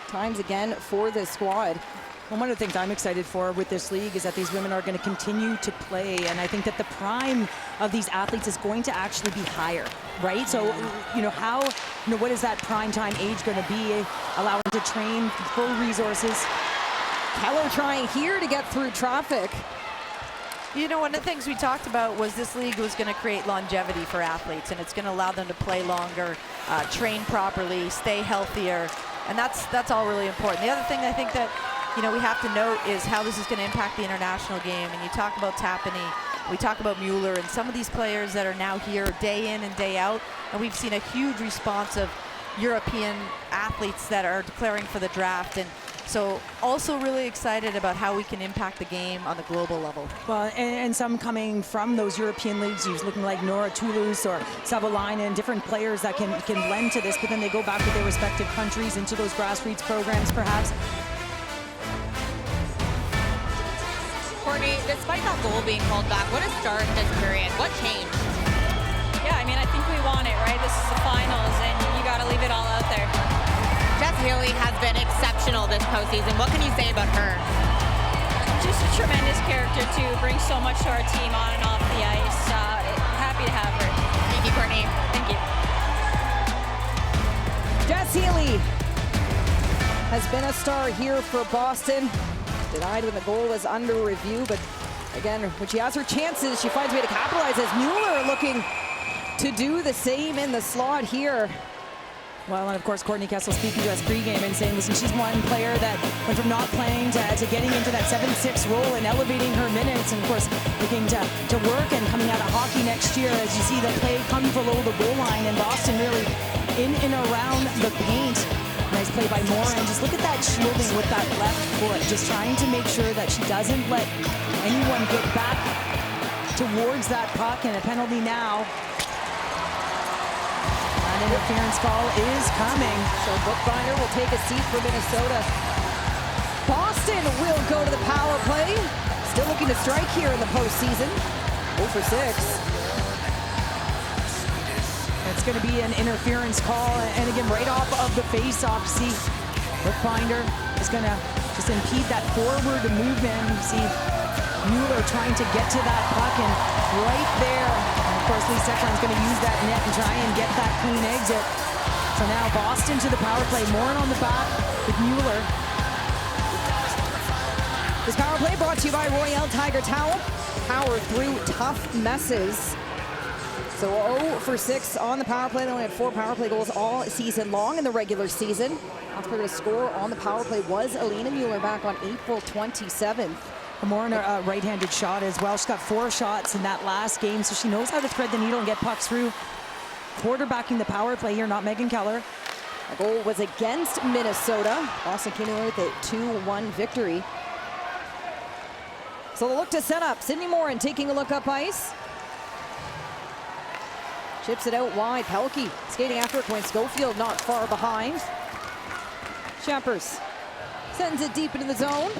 times again for this squad. Well, one of the things I'm excited for with this league is that these women are going to continue to play, and I think that the prime of these athletes is going to actually be higher, right? So, you know, what is that prime time age going to be? Allowing to train full resources. Keller trying here to get through traffic. You know, one of the things we talked about was this league was going to create longevity for athletes, and it's going to allow them to play longer, train properly, stay healthier, and that's all really important. The other thing I think that, you know, we have to note is how this is going to impact the international game. And you talk about Tapany, We talk about Mueller and some of these players that are now here day in and day out, and we've seen a huge response of European athletes that are declaring for the draft. And so also really excited about how we can impact the game on the global level. Well, and some coming from those European leagues, who's looking like Nora Toulouse or Savalainen, different players that can lend to this, but then they go back to their respective countries into those grassroots programs perhaps. Courtney, despite that goal being called back, what a start this period. What changed? Yeah, I mean, I think we want it, right? This is the finals, and you got to leave it all out there. Jess Healy has been exceptional this postseason. What can you say about her? Just a tremendous character, too. Brings so much to our team on and off the ice. Happy to have her. Thank you, Courtney. Thank you. Jess Healy has been a star here for Boston. Denied when the goal was under review, but again, when she has her chances, she finds a way to capitalize as Mueller looking to do the same in the slot here. Well, and of course, Courtney Kessel speaking to us pregame and saying, listen, she's one player that went from not playing to getting into that 7-6 role and elevating her minutes, and of course, looking to work and coming out of hockey next year as you see the play come below the goal line, and Boston really in and around the paint. Nice play by Morin. Just look at that shielding with that left foot, just trying to make sure that she doesn't let anyone get back towards that puck, and a penalty now. An interference call is coming. So Bookbinder will take a seat for Minnesota. Boston will go to the power play. Still looking to strike here in the postseason. 0 for 6. It's going to be an interference call, and again, right off of the face-off. See, Bookbinder is going to just impede that forward movement. See Mueller trying to get to that puck, and right there, and of course, Lee Sekron's going to use that net and try and get that clean exit. So now Boston to the power play. Morin on the back with Mueller. This power play brought to you by Royale Tiger Towel. Power through tough messes. So 0 for 6 on the power play. They only had 4 power play goals all season long in the regular season. Last player to score on the power play was Alina Mueller back on April 27th. Morin a right-handed shot as well. She's got 4 shots in that last game, so she knows how to thread the needle and get pucks through. Quarterbacking the power play here, not Megan Keller. The goal was against Minnesota. Boston came away with a 2-1 victory. So they'll look to set up. Sydney Morin taking a look up ice. Chips it out wide. Pelkey skating after it. Point Schofield not far behind. Shepers sends it deep into the zone.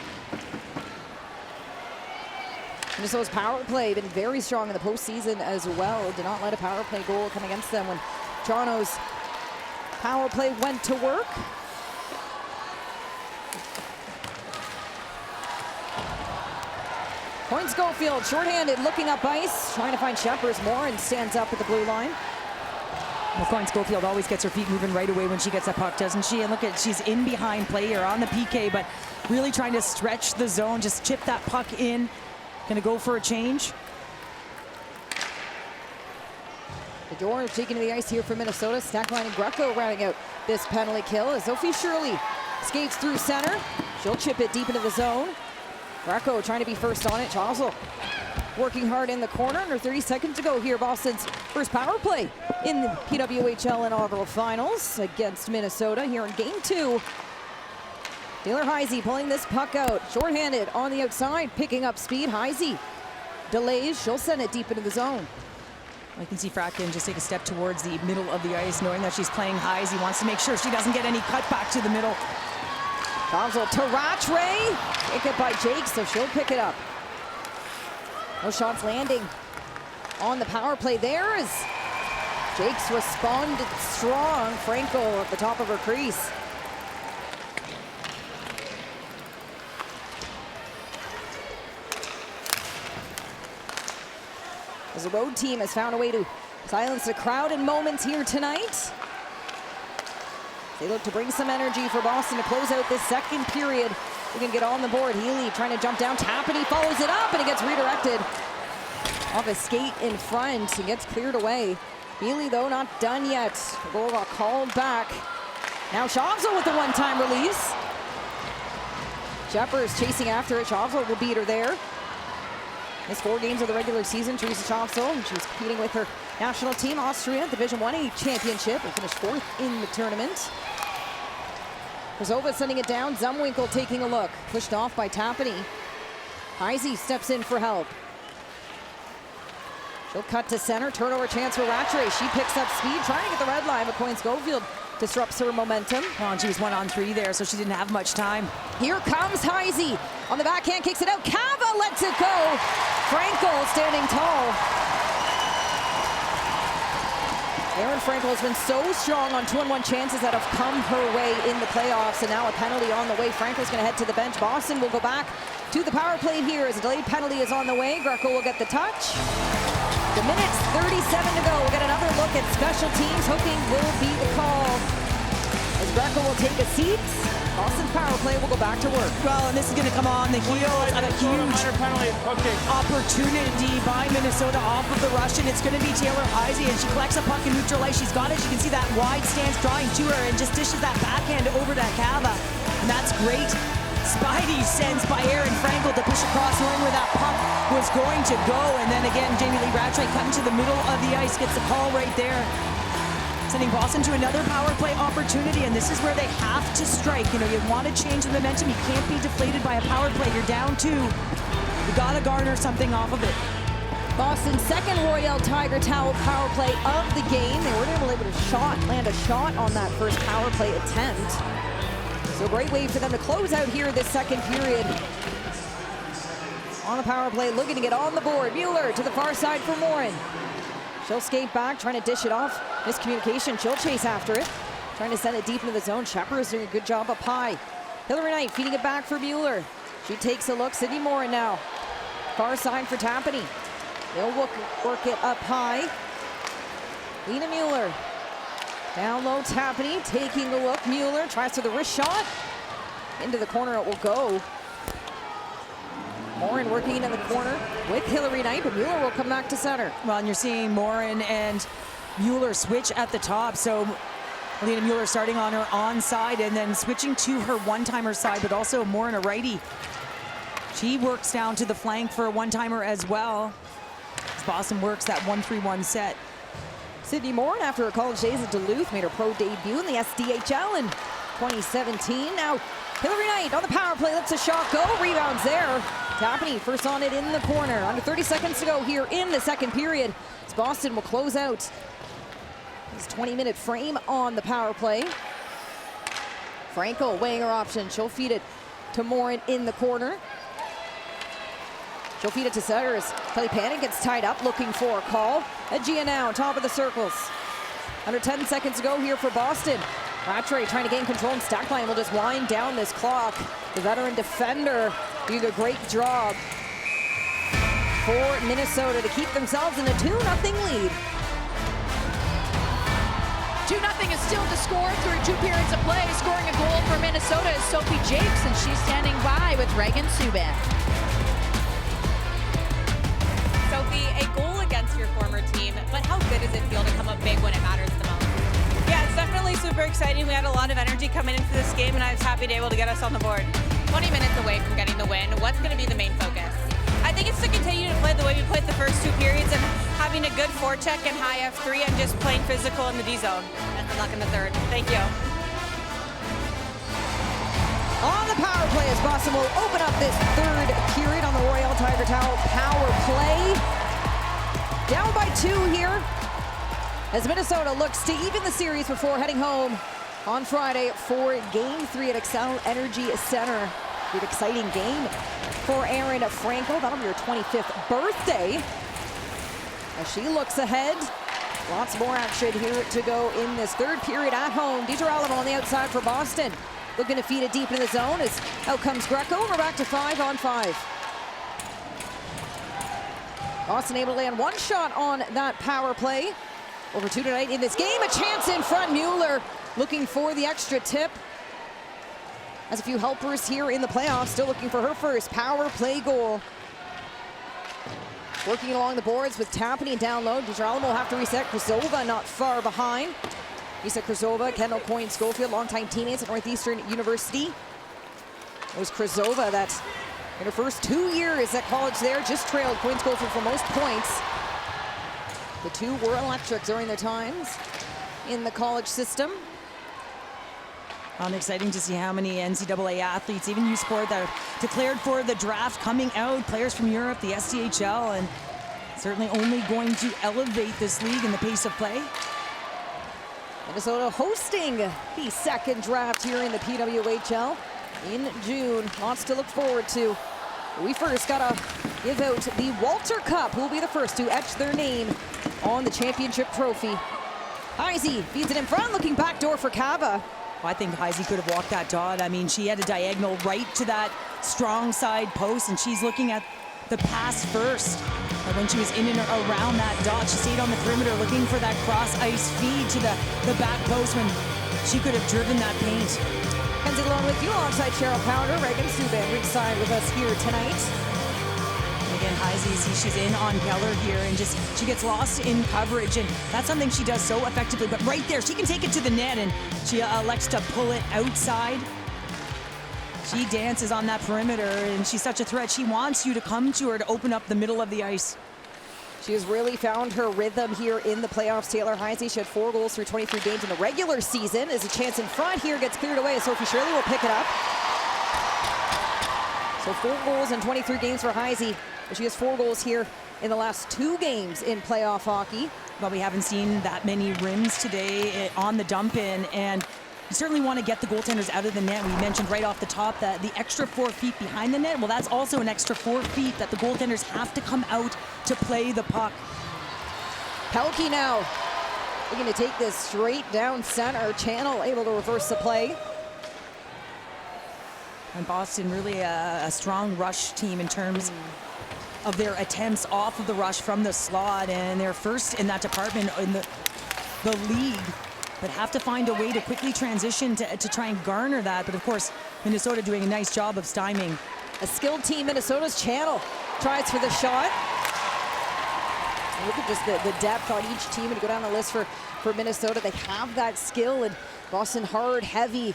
Minnesota's power play been very strong in the postseason as well. Did not let a power play goal come against them when Toronto's power play went to work. Point Schofield, shorthanded, looking up ice, trying to find Shepers. Morin stands up at the blue line. Well, Corin Schofield always gets her feet moving right away when she gets that puck, doesn't she? And look at, she's in behind play here on the PK, but really trying to stretch the zone, just chip that puck in. Gonna go for a change. The door taking to the ice here for Minnesota. Stackline and Greco rounding out this penalty kill as Sophie Shirley skates through center. She'll chip it deep into the zone. Greco trying to be first on it. Chosel working hard in the corner. Under 30 seconds to go here. Boston's first power play in the PWHL inaugural finals against Minnesota here in game 2. Taylor Heisey pulling this puck out. Shorthanded on the outside, picking up speed. Heisey delays. She'll send it deep into the zone. I can see Fratkin just take a step towards the middle of the ice, knowing that she's playing Heisey. Wants to make sure she doesn't get any cutback to the middle. Chosel to Rattray. Take it by Jake, so she'll pick it up. No shots landing on the power play there as Jake's responded strong. Franco at the top of her crease. As the road team has found a way to silence the crowd in moments here tonight. They look to bring some energy for Boston to close out this second period. We can get on the board. Healy trying to jump down, tap, and he follows it up, and it gets redirected off a skate in front and gets cleared away. Healy, though, not done yet. The goal got called back. Now Shavsel with the one-time release. Shepard chasing after it. Shavsel will beat her there. Missed 4 games of the regular season, Teresa Schafzel. She was competing with her national team, Austria, Division 1A championship, and finished 4th in the tournament. Krzyzova sending it down. Zumwinkle taking a look. Pushed off by Tapany. Heisey steps in for help. She'll cut to center. Turnover chance for Rattray. She picks up speed, trying to get the red line, but Coyne Schofield disrupts her momentum. Well, and she was 1-on-3 there, so she didn't have much time. Here comes Heisey. On the backhand, kicks it out. Cava lets it go. Frankel standing tall. Erin Frankel has been so strong on 2-on-1 chances that have come her way in the playoffs, and now a penalty on the way. Frankel's going to head to the bench. Boston will go back to the power play here as a delayed penalty is on the way. Greco will get the touch. The minutes, 37 to go. We'll get another look at special teams. Hooking will be the call as Greco will take a seat. Boston's power play will go back to work. Well, and this is going to come on the heels of a huge opportunity by Minnesota off of the Russian. It's going to be Taylor Heisey, and she collects a puck in neutral ice. She's got it. You can see that wide stance drawing to her and just dishes that backhand over to Cava. And that's great. Spidey sends by Erin Frankel to push across, knowing where that puck was going to go. And then again, Jamie Lee Rattray cutting to the middle of the ice, gets the call right there. Sending Boston to another power play opportunity, and this is where they have to strike. You know, you want to change the momentum. You can't be deflated by a power play. You're down 2. You got to garner something off of it. Boston's second Royale Tiger Towel power play of the game. They weren't able to land a shot on that first power play attempt. So a great way for them to close out here this second period. On the power play, looking to get on the board. Mueller to the far side for Morin. She'll skate back, trying to dish it off. Miscommunication, she'll chase after it. Trying to send it deep into the zone. Shepard is doing a good job up high. Hillary Knight feeding it back for Mueller. She takes a look. Sydney Morin now. Far side for Tapany. They'll work it up high. Lena Mueller. Down low, Tapany taking a look. Mueller tries for the wrist shot. Into the corner it will go. Morin working in the corner with Hillary Knight, but Mueller will come back to center. Well, and you're seeing Morin and Mueller switch at the top. So Lena Mueller starting on her onside and then switching to her one-timer side, but also Morin, a righty. She works down to the flank for a one-timer as well. As Boston works that 1-3-1 set. Sydney Morin, after her college days at Duluth, made her pro debut in the SDHL in 2017. Now, Hillary Knight on the power play, lets a shot go. Rebounds there. Tapany first on it in the corner. Under 30 seconds to go here in the second period. As Boston will close out this 20-minute frame on the power play. Frankel weighing her option. She'll feed it to Morin in the corner. She'll feed it to center as Kelly Panning gets tied up, looking for a call. Agia now, top of the circles. Under 10 seconds to go here for Boston. Rattray trying to gain control, and Stackline will just wind down this clock. The veteran defender doing a great job for Minnesota to keep themselves in a 2-0 lead. 2-0 is still the score through 2 periods of play. Scoring a goal for Minnesota is Sophie Jakes, and she's standing by with Reagan Subban. Sophie, a goal against your former team, but how good does it feel to come up big when it matters the most? Yeah, it's definitely super exciting. We had a lot of energy coming into this game, and I was happy to be able to get us on the board. 20 minutes away from getting the win. What's going to be the main focus? I think it's to continue to play the way we played the first 2 periods and having a good forecheck and high F3 and just playing physical in the D zone. Best of luck in the third. Thank you. On the power play as Boston will open up this third period on the Royale Tiger Towel power play. Down by 2 here as Minnesota looks to even the series before heading home on Friday for Game 3 at Xcel Energy Center. An exciting game for Erin Frankel. That'll be her 25th birthday. As she looks ahead, lots more action here to go in this third period at home. DiGirolamo on the outside for Boston. Looking to feed it deep into the zone as out comes Greco. We're back to 5-on-5. Boston able to land 1 shot on that power play. Over 2 tonight in this game. A chance in front. Mueller looking for the extra tip. Has a few helpers here in the playoffs. Still looking for her first power play goal. Working along the boards with Tapany down low. DiGirolamo will have to reset. Krzyzova not far behind. Lisa Krzyzova, Kendall Coyne Schofield, longtime teammates at Northeastern University. It was Krzyzova that In her first 2 years at college there, just trailed Queens Coastal for most points. The two were electric during their times in the college system. Exciting to see how many NCAA athletes, even youth sport, that are declared for the draft coming out. Players from Europe, the SDHL, and certainly only going to elevate this league in the pace of play. Minnesota hosting the second draft here in the PWHL in June. Lots to look forward to. We first gotta give out the Walter Cup, who will be the first to etch their name on the championship trophy. Heisey feeds it in front, looking backdoor for Cava. Well, I think Heisey could have walked that dot. I mean, she had a diagonal right to that strong side post, and she's looking at the pass first. But when she was in and around that dot, she stayed on the perimeter looking for that cross ice feed to the back post when she could have driven that paint. Kenzie along with you alongside Cheryl Pounder. Reagan Subban ringside with us here tonight. Again, Heisey, she's in on Keller here, and just she gets lost in coverage, and that's something she does so effectively. But right there, she can take it to the net, and she elects to pull it outside. She dances on that perimeter, and she's such a threat. She wants you to come to her to open up the middle of the ice. She has really found her rhythm here in the playoffs. Taylor Heisey, she had 4 goals through 23 games in the regular season. Is a chance in front here, gets cleared away. Sophie Shirley will pick it up. So 4 goals in 23 games for Heisey. She has 4 goals here in the last 2 games in playoff hockey. Well, we haven't seen that many rims today on the dump in, and you certainly want to get the goaltenders out of the net. We mentioned right off the top that the extra 4 feet behind the net, well, that's also an extra 4 feet that the goaltenders have to come out to play the puck. Pelkey now looking to take this straight down center channel, able to reverse the play. And Boston really a strong rush team in terms of their attempts off of the rush from the slot, and they're first in that department in the league, but have to find a way to quickly transition to try and garner that. But of course, Minnesota doing a nice job of stymieing. A skilled team, Minnesota's channel tries for the shot. Look at just the depth on each team, and to go down the list for Minnesota, they have that skill, and Boston hard, heavy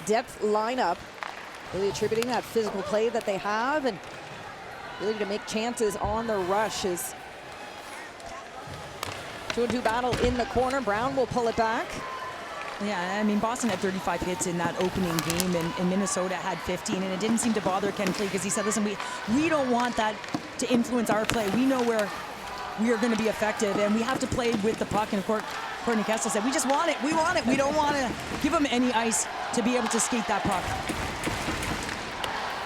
depth lineup, really attributing that physical play that they have, and really to make chances on the rushes. 2-on-2 battle in the corner. Brown will pull it back. Yeah, I mean, Boston had 35 hits in that opening game, and Minnesota had 15, and it didn't seem to bother Ken Klee because he said, listen, we don't want that to influence our play. We know where we are going to be effective, and we have to play with the puck. And of course, Courtney Kessel said, we just want it. We want it. We don't want to give them any ice to be able to skate that puck.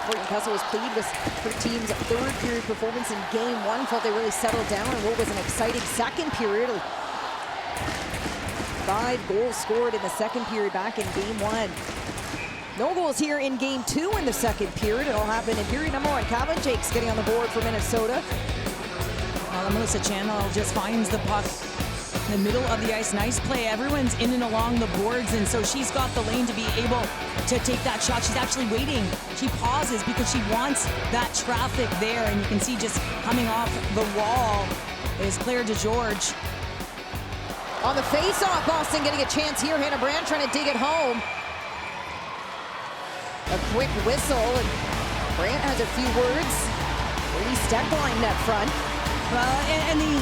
Courtney Kessel was pleased with her team's 3rd period performance in game 1. Felt they really settled down in what was an exciting second period. 5 goals scored in the second period back in game 1. No goals here in game 2 in the second period. It all happened in period number 1. Calvin Jakes getting on the board for Minnesota. Well, Melissa Channel just finds the puck in the middle of the ice. Nice play. Everyone's in and along the boards, and so she's got the lane to be able to take that shot. She's actually waiting. She pauses because she wants that traffic there, and you can see just coming off the wall is Claire DeGeorge. On the face-off, Boston getting a chance here. Hannah Brand trying to dig it home. A quick whistle, and Brand has a few words. Lee Steckline net front. Well, and the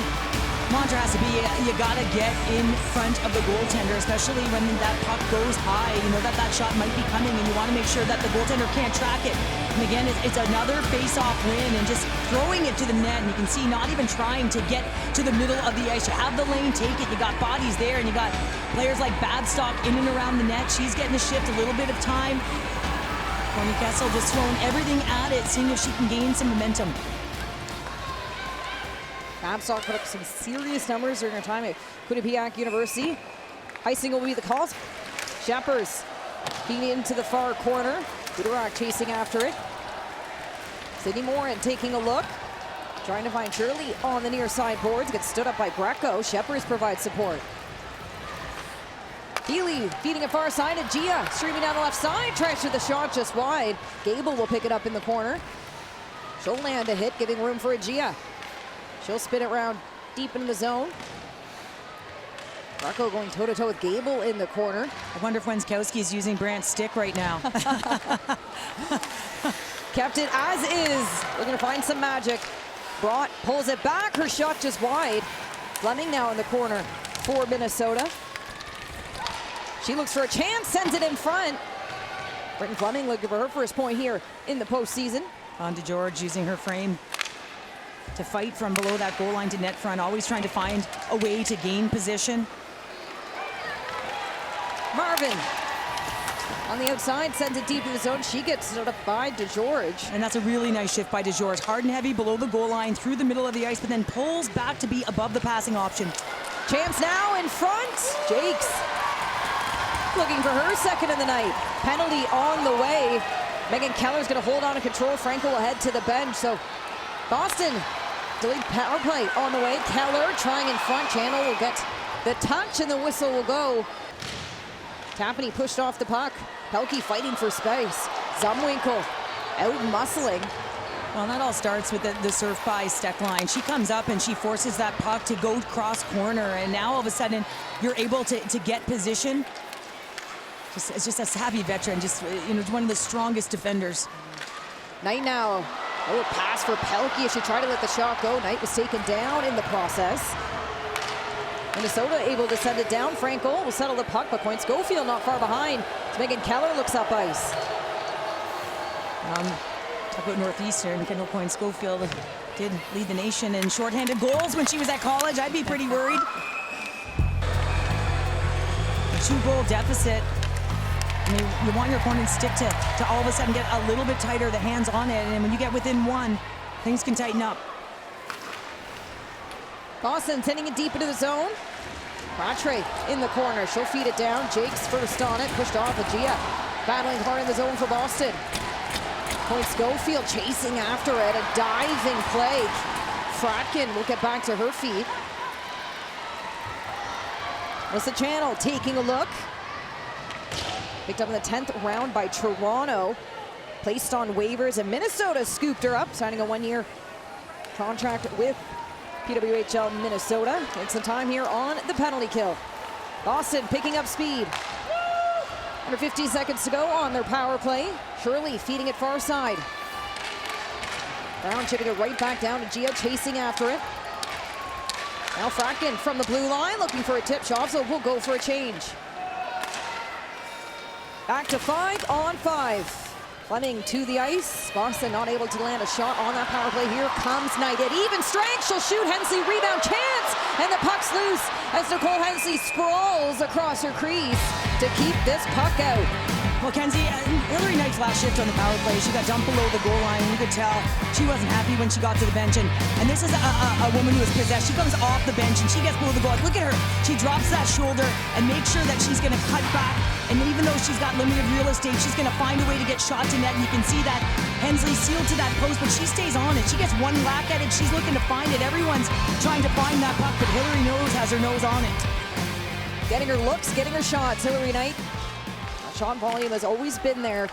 mantra has to be, you gotta get in front of the goaltender, especially when that puck goes high. You know that shot might be coming, and you want to make sure that the goaltender can't track it. And again, it's another face-off win, and just throwing it to the net. And you can see not even trying to get to the middle of the ice. You have the lane, take it. You got bodies there, and you got players like Badstock in and around the net. She's getting a shift, a little bit of time. Courtney Kessel just throwing everything at it, seeing if she can gain some momentum. Babstock put up some serious numbers during her time at Quinnipiac University. Heising will be the call. Shepers feeding into the far corner. Budorak chasing after it. Sydney Morin taking a look. Trying to find Shirley on the near side boards. Gets stood up by Greco. Shepers provides support. Healy feeding it far side at Gia. Streaming down the left side. Tries for the shot just wide. Gable will pick it up in the corner. She'll land a hit, giving room for a Gia. She'll spin it around deep into the zone. Greco going toe-to-toe with Gable in the corner. I wonder if Wenskowski is using Brandt's stick right now. kept it as is. Looking to find some magic. Brought, pulls it back. Her shot just wide. Fleming now in the corner for Minnesota. She looks for a chance, sends it in front. Britton Fleming looking for her first point here in the postseason. On to George, using her frame to fight from below that goal line to net front, always trying to find a way to gain position. Marvin on the outside, sends it deep in the zone. She gets stood up by DeGeorge. And that's a really nice shift by DeGeorge. Hard and heavy below the goal line, through the middle of the ice, but then pulls back to be above the passing option. Chance now in front. Jakes looking for her second of the night. Penalty on the way. Megan Keller's going to hold on to control. Franco will head to the bench. So Boston, delayed power play on the way. Keller trying in front. Channel will get the touch and the whistle will go. Tapani pushed off the puck. Pelkey fighting for space. Zumwinkle out muscling. Well, that all starts with the serve by Steckline. She comes up and she forces that puck to go cross corner, and now all of a sudden you're able to get position. It's just a savvy veteran, just one of the strongest defenders. Knight now. Oh, pass for Pelkey as she tried to let the shot go. Knight was taken down in the process. Minnesota able to send it down. Franco will settle the puck, but Point Schofield not far behind. Megan Keller looks up ice. Talk about Northeastern. Kendall Point Schofield did lead the nation in shorthanded goals when she was at college. I'd be pretty worried. A 2-goal deficit. I mean, you want your opponent's stick to all of a sudden get a little bit tighter, the hands on it, and when you get within one, things can tighten up. Boston sending it deep into the zone. Rattray in the corner. She'll feed it down. Jake's first on it. Pushed off. Agia battling hard in the zone for Boston. Point Schofield chasing after it. A diving play. Fratkin will get back to her feet. What's the channel? Taking a look. Picked up in the 10th round by Toronto. Placed on waivers, and Minnesota scooped her up, signing a 1-year contract with PWHL Minnesota. It's some time here on the penalty kill. Boston picking up speed. Under 50 seconds to go on their power play. Shirley feeding it far side. Brown chipping it right back down to Gia, chasing after it. Now Fratkin from the blue line, looking for a tip shot, so we'll go for a change. Back to 5-on-5. Fleming to the ice. Boston not able to land a shot on that power play. Here comes Knight at even strength. She'll shoot. Hensley rebound chance. And the puck's loose as Nicole Hensley sprawls across her crease to keep this puck out. Well, Kenzie, Hillary Knight's last shift on the power play, she got dumped below the goal line. You could tell she wasn't happy when she got to the bench. And this is a woman who is possessed. She comes off the bench and she gets below the goal. Look at her. She drops that shoulder and makes sure that she's going to cut back. And even though she's got limited real estate, she's going to find a way to get shot to net. And you can see that Hensley sealed to that post, but she stays on it. She gets one whack at it. She's looking to find it. Everyone's trying to find that puck, but Hillary has her nose on it. Getting her looks, getting her shots. Hillary Knight. Shot volume has always been there.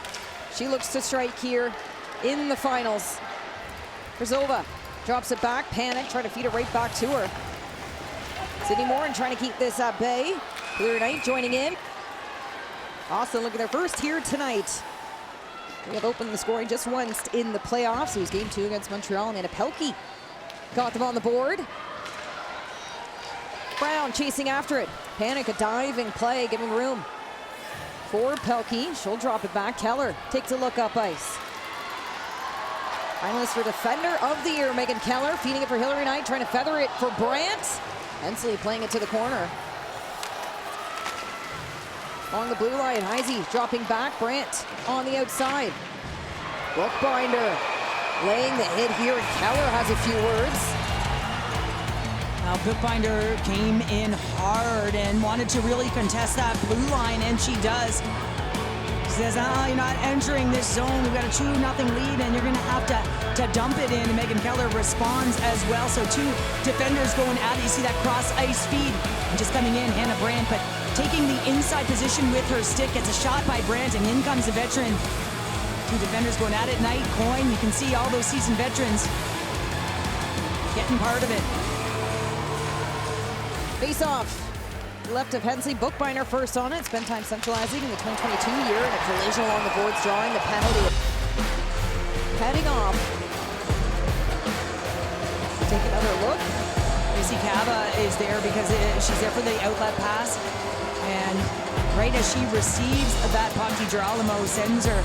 She looks to strike here in the finals. Brzova drops it back. Panic, trying to feed it right back to her. Sydney Morin trying to keep this at bay. Hillary Knight joining in. Austin looking their first here tonight. We have opened the scoring just once in the playoffs. It was game 2 against Montreal. Amanda Pelkey got them on the board. Brown chasing after it. Panic, a diving play, giving room for Pelkey. She'll drop it back. Keller takes a look up ice. Finalist for Defender of the Year, Megan Keller, feeding it for Hillary Knight, trying to feather it for Brandt. Hensley playing it to the corner. Along the blue line, Heisey dropping back. Brandt on the outside. Bookbinder laying the hit here, and Keller has a few words. Now, Bookbinder came in hard and wanted to really contest that blue line, and she does. She says, you're not entering this zone. We've got a 2-0 lead, and you're going to have to dump it in. And Megan Keller responds as well. So 2 defenders going at it. You see that cross-ice feed. And just coming in, Hannah Brandt, but taking the inside position with her stick. Gets a shot by Brandt, and in comes the veteran. 2 defenders going at it. Knight, Coyne, you can see all those seasoned veterans getting part of it. Face off. Left of Hensley. Bookbinder first on it. Spent time centralizing in the 2022 year, and a collision along the boards, drawing the penalty. heading off. Take another look. You see Cava is there because she's there for the outlet pass. And right as she receives that puck, DiGirolamo sends her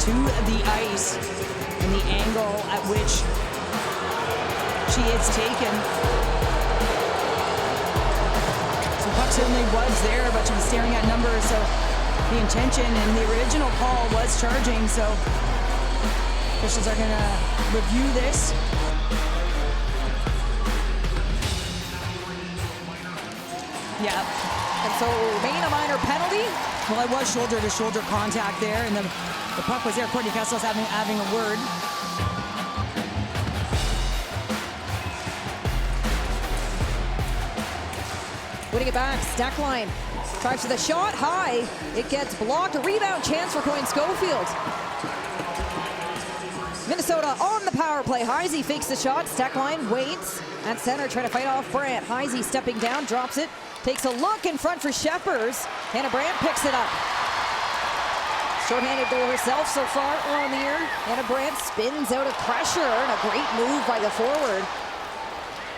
to the ice. And the angle at which she is taken. So puck certainly was there, but she was staring at numbers. So the intention and the original call was charging. So officials are going to review this. Yeah. And so it will remain a minor penalty. Well, it was shoulder-to-shoulder contact there, and the puck was there. Courtney Kessel's having a word. Winning it back, Steckline tries for the shot, high. It gets blocked. A rebound chance for Coyne Schofield. Minnesota on the power play. Heisey fakes the shot. Steckline waits at center, trying to fight off Brandt. Heisey stepping down, drops it. Takes a look in front for Sheppers. Hannah Brandt picks it up. Short-handed goal herself so far on the year. Hannah Brandt spins out of pressure, and a great move by the forward.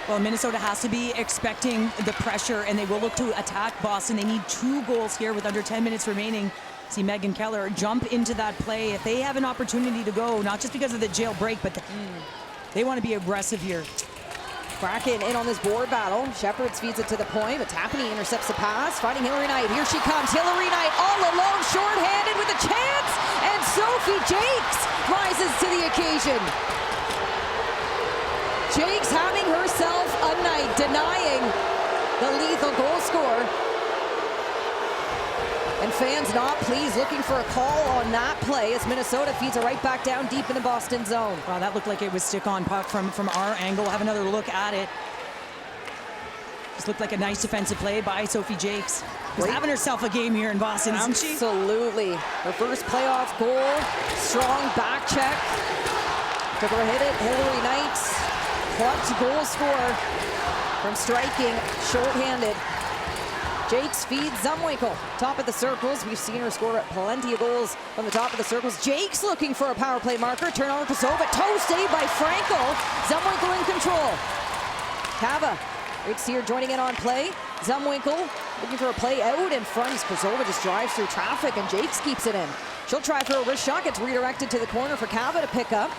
Well, Minnesota has to be expecting the pressure, and they will look to attack Boston. They need 2 goals here with under 10 minutes remaining. See Megan Keller jump into that play. If they have an opportunity to go, not just because of the jailbreak, but they want to be aggressive here. Kraken in on this board battle. Shepherd feeds it to the point, but Tapani intercepts the pass, finding Hillary Knight. Here she comes. Hillary Knight all alone, short-handed with a chance, and Sophie Jakes rises to the occasion. Jakes having herself a night, denying the lethal goal scorer. And fans not pleased, looking for a call on that play as Minnesota feeds it right back down deep in the Boston zone. Wow, that looked like it was stick-on puck from our angle. We'll have another look at it. Just looked like a nice defensive play by Sophie Jakes. She's having herself a game here in Boston, isn't she? Absolutely. Her first playoff goal, strong back check. Took her hit it, Hillary Knight, clutch goal scorer from striking short-handed. Jakes feeds Zumwinkle, top of the circles. We've seen her score plenty of goals from the top of the circles. Jakes looking for a power play marker. Turnover for Kosova. Toe stayed by Frankel. Zumwinkle in control. Cava, great to see her joining in on play. Zumwinkle looking for a play out in front. Kosova just drives through traffic, and Jakes keeps it in. She'll try for a wrist shot. Gets redirected to the corner for Cava to pick up.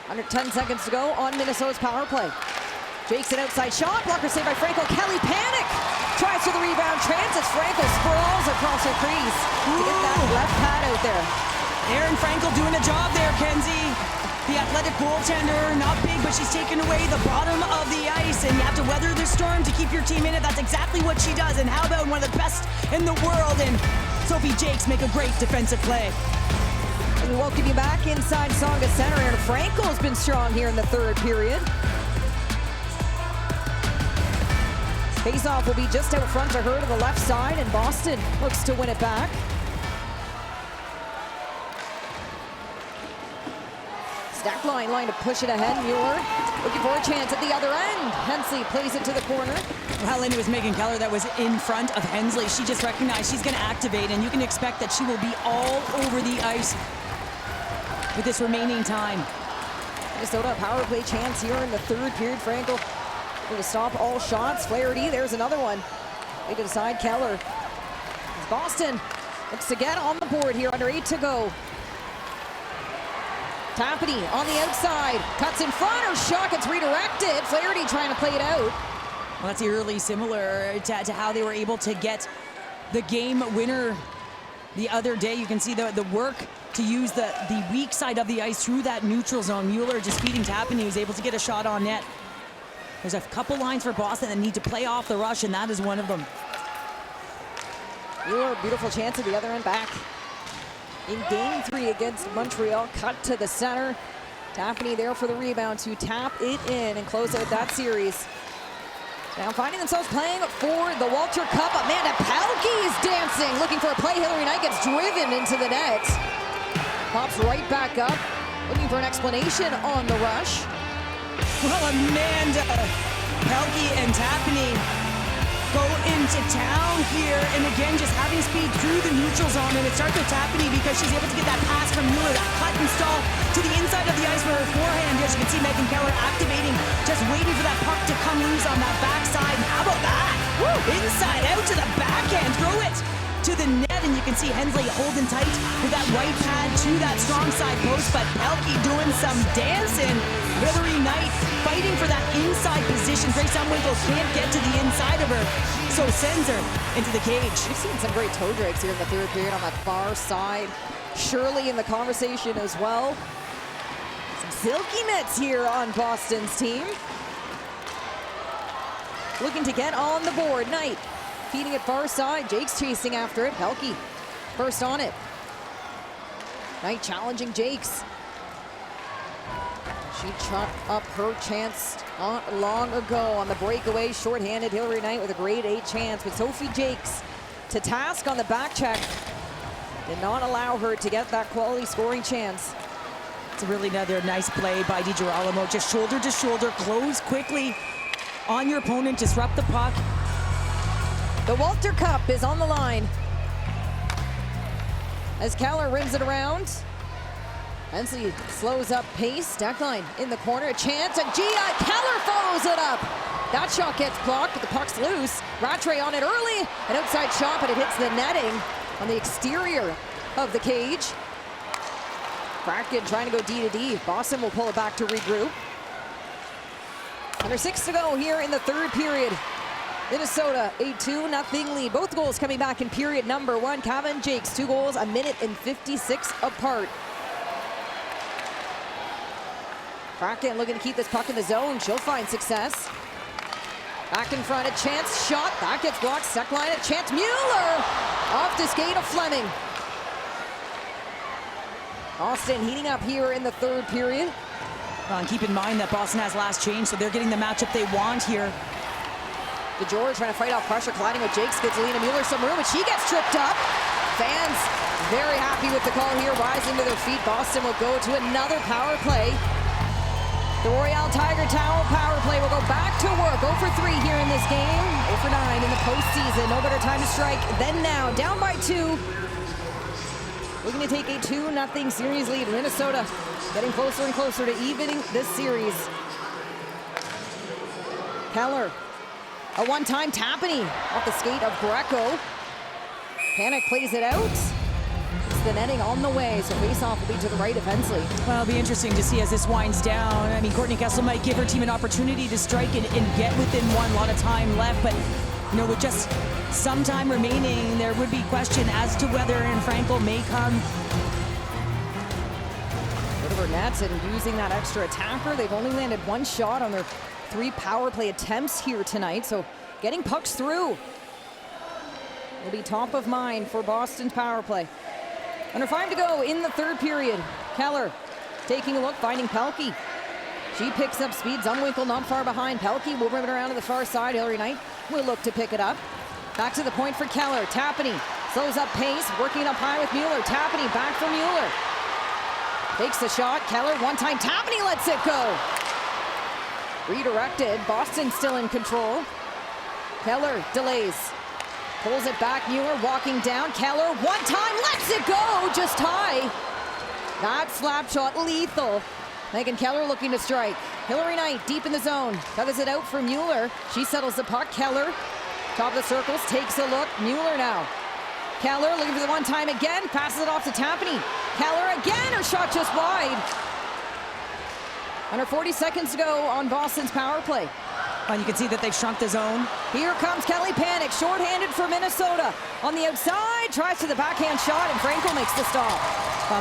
Under 10 seconds to go on Minnesota's power play. Jakes an outside shot, blocker saved by Frankel. Kelly Panic tries for the rebound. Chances, Frankel sprawls across her crease to get that left pad out there. Erin Frankel doing a job there, Kenzie. The athletic goaltender, not big, but she's taken away the bottom of the ice, and you have to weather the storm to keep your team in it. That's exactly what she does, and how about one of the best in the world, and Sophie Jakes make a great defensive play. And we welcome you back inside Songa Center. Erin Frankel's been strong here in the third period. Faceoff will be just out front to her to the left side, and Boston looks to win it back. Steckline line to push it ahead. Mueller looking for a chance at the other end. Hensley plays it to the corner. Well, and it was Megan Keller that was in front of Hensley. She just recognized she's going to activate, and you can expect that she will be all over the ice with this remaining time. Minnesota power play chance here in the third period. Frankel to stop all shots. Flaherty, there's another one. Way to decide Keller. As Boston looks to get on the board here, under 8 to go. Tapani on the outside, cuts in front, her shot gets redirected. Flaherty trying to play it out. Well, that's eerily similar to how they were able to get the game winner the other day. You can see the work to use the weak side of the ice through that neutral zone. Mueller just feeding Tapani, who's able to get a shot on net. There's a couple lines for Boston that need to play off the rush, and that is one of them. Mueller, beautiful chance at the other end back. In game 3 against Montreal, cut to the center. Tapani there for the rebound to tap it in and close out that series. Now finding themselves playing for the Walter Cup. Amanda Pelkey is dancing, looking for a play. Hillary Knight gets driven into the net. Pops right back up, looking for an explanation on the rush. Well, Amanda Pelkey and Tapani go into town here, and again, just having speed through the neutral zone, and it starts with Tapani because she's able to get that pass from Mueller, that cut and stall to the inside of the ice with her forehand. As you can see, Megan Keller activating, just waiting for that puck to come loose on that backside. How about that? Woo! Inside out to the backhand, throw it to the net, and you can see Hensley holding tight with that right pad to that strong side post, but Pelkey doing some dancing. Hillary Knight fighting for that inside position. Grace Umwinkle can't get to the inside of her, so sends her into the cage. We've seen some great toe drags here in the third period on that far side. Shirley in the conversation as well. Some silky mitts here on Boston's team. Looking to get on the board. Knight feeding it far side. Jake's chasing after it. Pelkey first on it. Knight challenging Jakes. She chopped up her chance not long ago on the breakaway. Shorthanded Hillary Knight with a grade A chance, with Sophie Jakes to task on the back check. Did not allow her to get that quality scoring chance. It's really another nice play by DiGirolamo. Just shoulder to shoulder, close quickly on your opponent, disrupt the puck. The Walter Cup is on the line as Keller rims it around. Hensley slows up pace. Deckline in the corner, a chance, and Gia Keller follows it up. That shot gets blocked, but the puck's loose. Rattray on it early, an outside shot, but it hits the netting on the exterior of the cage. Kraken trying to go D to D. Boston will pull it back to regroup. Under 6 to go here in the third period. Minnesota, a 2-0 lead. Both goals coming back in period number 1. Cavan Jakes, 2 goals, a minute and 56 apart. Kraken looking to keep this puck in the zone. She'll find success. Back in front, a chance shot. That gets blocked. Second line, a chance. Mueller off the skate of Fleming. Boston heating up here in the third period. And keep in mind that Boston has last change, so they're getting the matchup they want here. DeJour trying to fight off pressure, colliding with Jakes, gives Alina Mueller some room, and she gets tripped up. Fans very happy with the call here, rising to their feet. Boston will go to another power play. The Royale Tiger Towel power play will go back to work. 0 for 3 here in this game. 0 for 9 in the postseason. No better time to strike than now. Down by 2. Looking to take a 2-0 series lead. Minnesota getting closer and closer to evening this series. Keller, a one-time Tapani off the skate of Greco. Panic plays it out. It's the netting on the way, so face-off will be to the right of Hensley. Well, it'll be interesting to see as this winds down. I mean, Courtney Kessel might give her team an opportunity to strike and get within one. A lot of time left, but you know, with just some time remaining, there would be question as to whether Erin Frankel may come. Over nets and using that extra attacker. They've only landed 1 shot on their 3 power play attempts here tonight, so getting pucks through will be top of mind for Boston's power play. Under 5 to go in the third period. Keller taking a look, finding Pelkey. She picks up speed. Zumwinkle not far behind. Pelkey will bring it around to the far side. Hillary Knight will look to pick it up. Back to the point for Keller. Tapani slows up pace, working up high with Mueller. Tapani back for Mueller. Takes the shot. Keller one-time. Tapani lets it go. Redirected. Boston still in control. Keller delays. Pulls it back. Mueller walking down. Keller one time. Lets it go. Just high. That slap shot lethal. Megan Keller looking to strike. Hillary Knight deep in the zone. Covers it out for Mueller. She settles the puck. Keller, top of the circles, takes a look. Mueller now. Keller looking for the one time again. Passes it off to Tapani. Keller again. Her shot just wide. Under 40 seconds to go on Boston's power play. And you can see that they've shrunk the zone. Here comes Kelly Panic, shorthanded for Minnesota. On the outside, tries to the backhand shot, and Frankel makes the stop.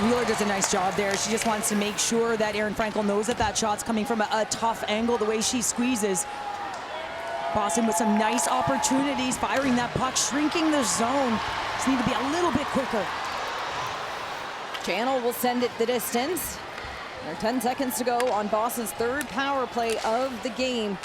Mueller does a nice job there. She just wants to make sure that Erin Frankel knows that that shot's coming from a tough angle, the way she squeezes. Boston with some nice opportunities, firing that puck, shrinking the zone. Just need to be a little bit quicker. Channel will send it the distance. There are 10 seconds to go on Boston's third power play of the game.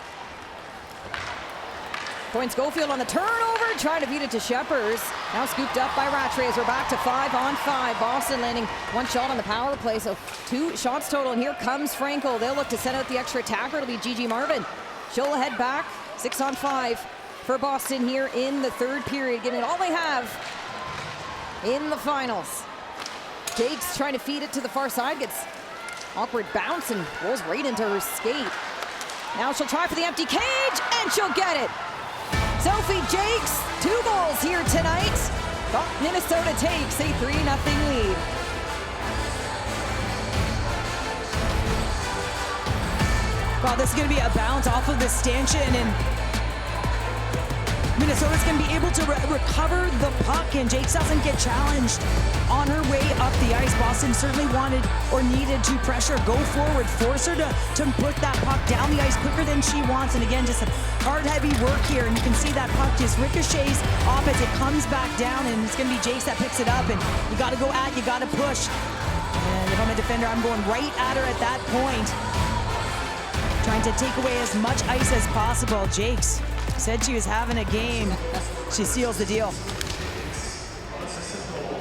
Point Schofield on the turnover, trying to beat it to Sheppers. Now scooped up by Rattray as we're back to 5-on-5. Boston landing 1 shot on the power play, so 2 shots total. And here comes Frankel. They'll look to send out the extra attacker. It'll be Gigi Marvin. She'll head back, 6-on-5. for Boston here in the third period, giving it all they have in the finals. Jakes trying to feed it to the far side, gets awkward bounce and rolls right into her skate. Now she'll try for the empty cage, and she'll get it. Sophie Jakes, 2 goals here tonight. Minnesota takes a 3-0 lead. Well, this is going to be a bounce off of the stanchion, and Minnesota's going to be able to recover the puck, and Jakes doesn't get challenged on her way up the ice. Boston certainly wanted or needed to pressure, go forward, force her to put that puck down the ice quicker than she wants. And again, just some hard, heavy work here, and you can see that puck just ricochets off as it comes back down, and it's going to be Jakes that picks it up, and you got to go at, you got to push. And if I'm a defender, I'm going right at her at that point, trying to take away as much ice as possible. Jakes said she was having a game. She seals the deal.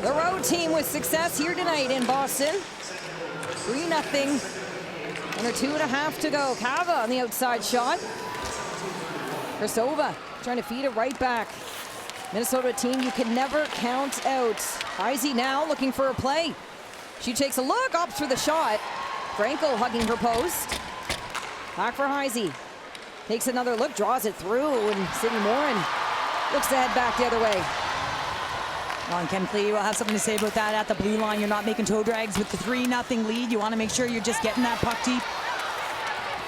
The road team with success here tonight in Boston. 3-0. Under 2.5 to go. Kava on the outside shot. Krasova trying to feed it right back. Minnesota team you can never count out. Heisey now looking for a play. She takes a look, opts for the shot. Frankel hugging her post. Back for Heisey. Takes another look, draws it through, and Sydney Morin looks to head back the other way. Well, and Ken Clee will have something to say about that at the blue line. You're not making toe drags with the 3-0 lead. You want to make sure you're just getting that puck deep.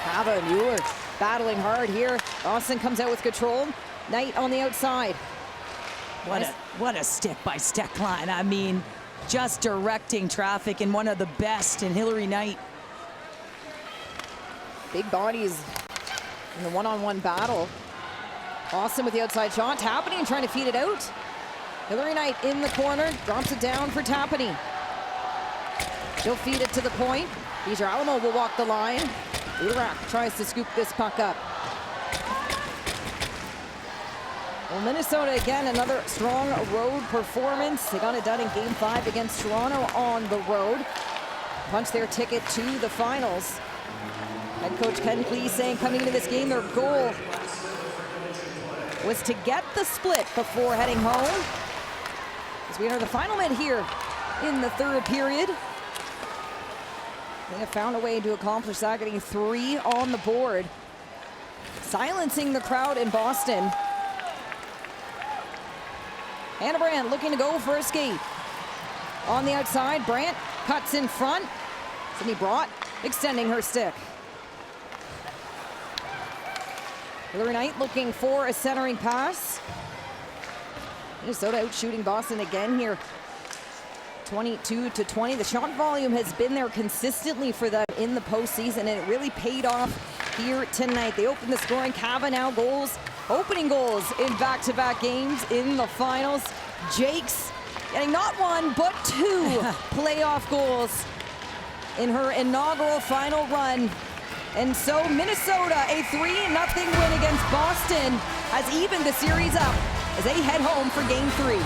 Kava and Mueller battling hard here. Boston comes out with control. Knight on the outside. What a stick-by-stick line. I mean, just directing traffic, and one of the best in Hillary Knight. Big bodies in the one-on-one battle. Boston with the outside shot. Tapani trying to feed it out. Hillary Knight in the corner, drops it down for Tapani. She'll feed it to the point. Deja Alamo will walk the line. Urak tries to scoop this puck up. Well, Minnesota again, another strong road performance. They got it done in Game 5 against Toronto on the road. Punched their ticket to the finals. Head coach Ken Clee saying coming into this game, their goal was to get the split before heading home. As we enter the final minute here in the third period. They have found a way to accomplish that, getting 3 on the board. Silencing the crowd in Boston. Hannah Brandt looking to go for a skate. On the outside, Brandt cuts in front. Sydney Brott extending her stick. Hillary Knight looking for a centering pass. Minnesota out shooting Boston again here. 22-20. The shot volume has been there consistently for them in the postseason, and it really paid off here tonight. They opened the scoring. Kava now opening goals in back-to-back games in the finals. Jakes getting not 1, but 2 playoff goals in her inaugural final run. And so Minnesota, a 3-0 win against Boston, has evened the series up as they head home for Game 3.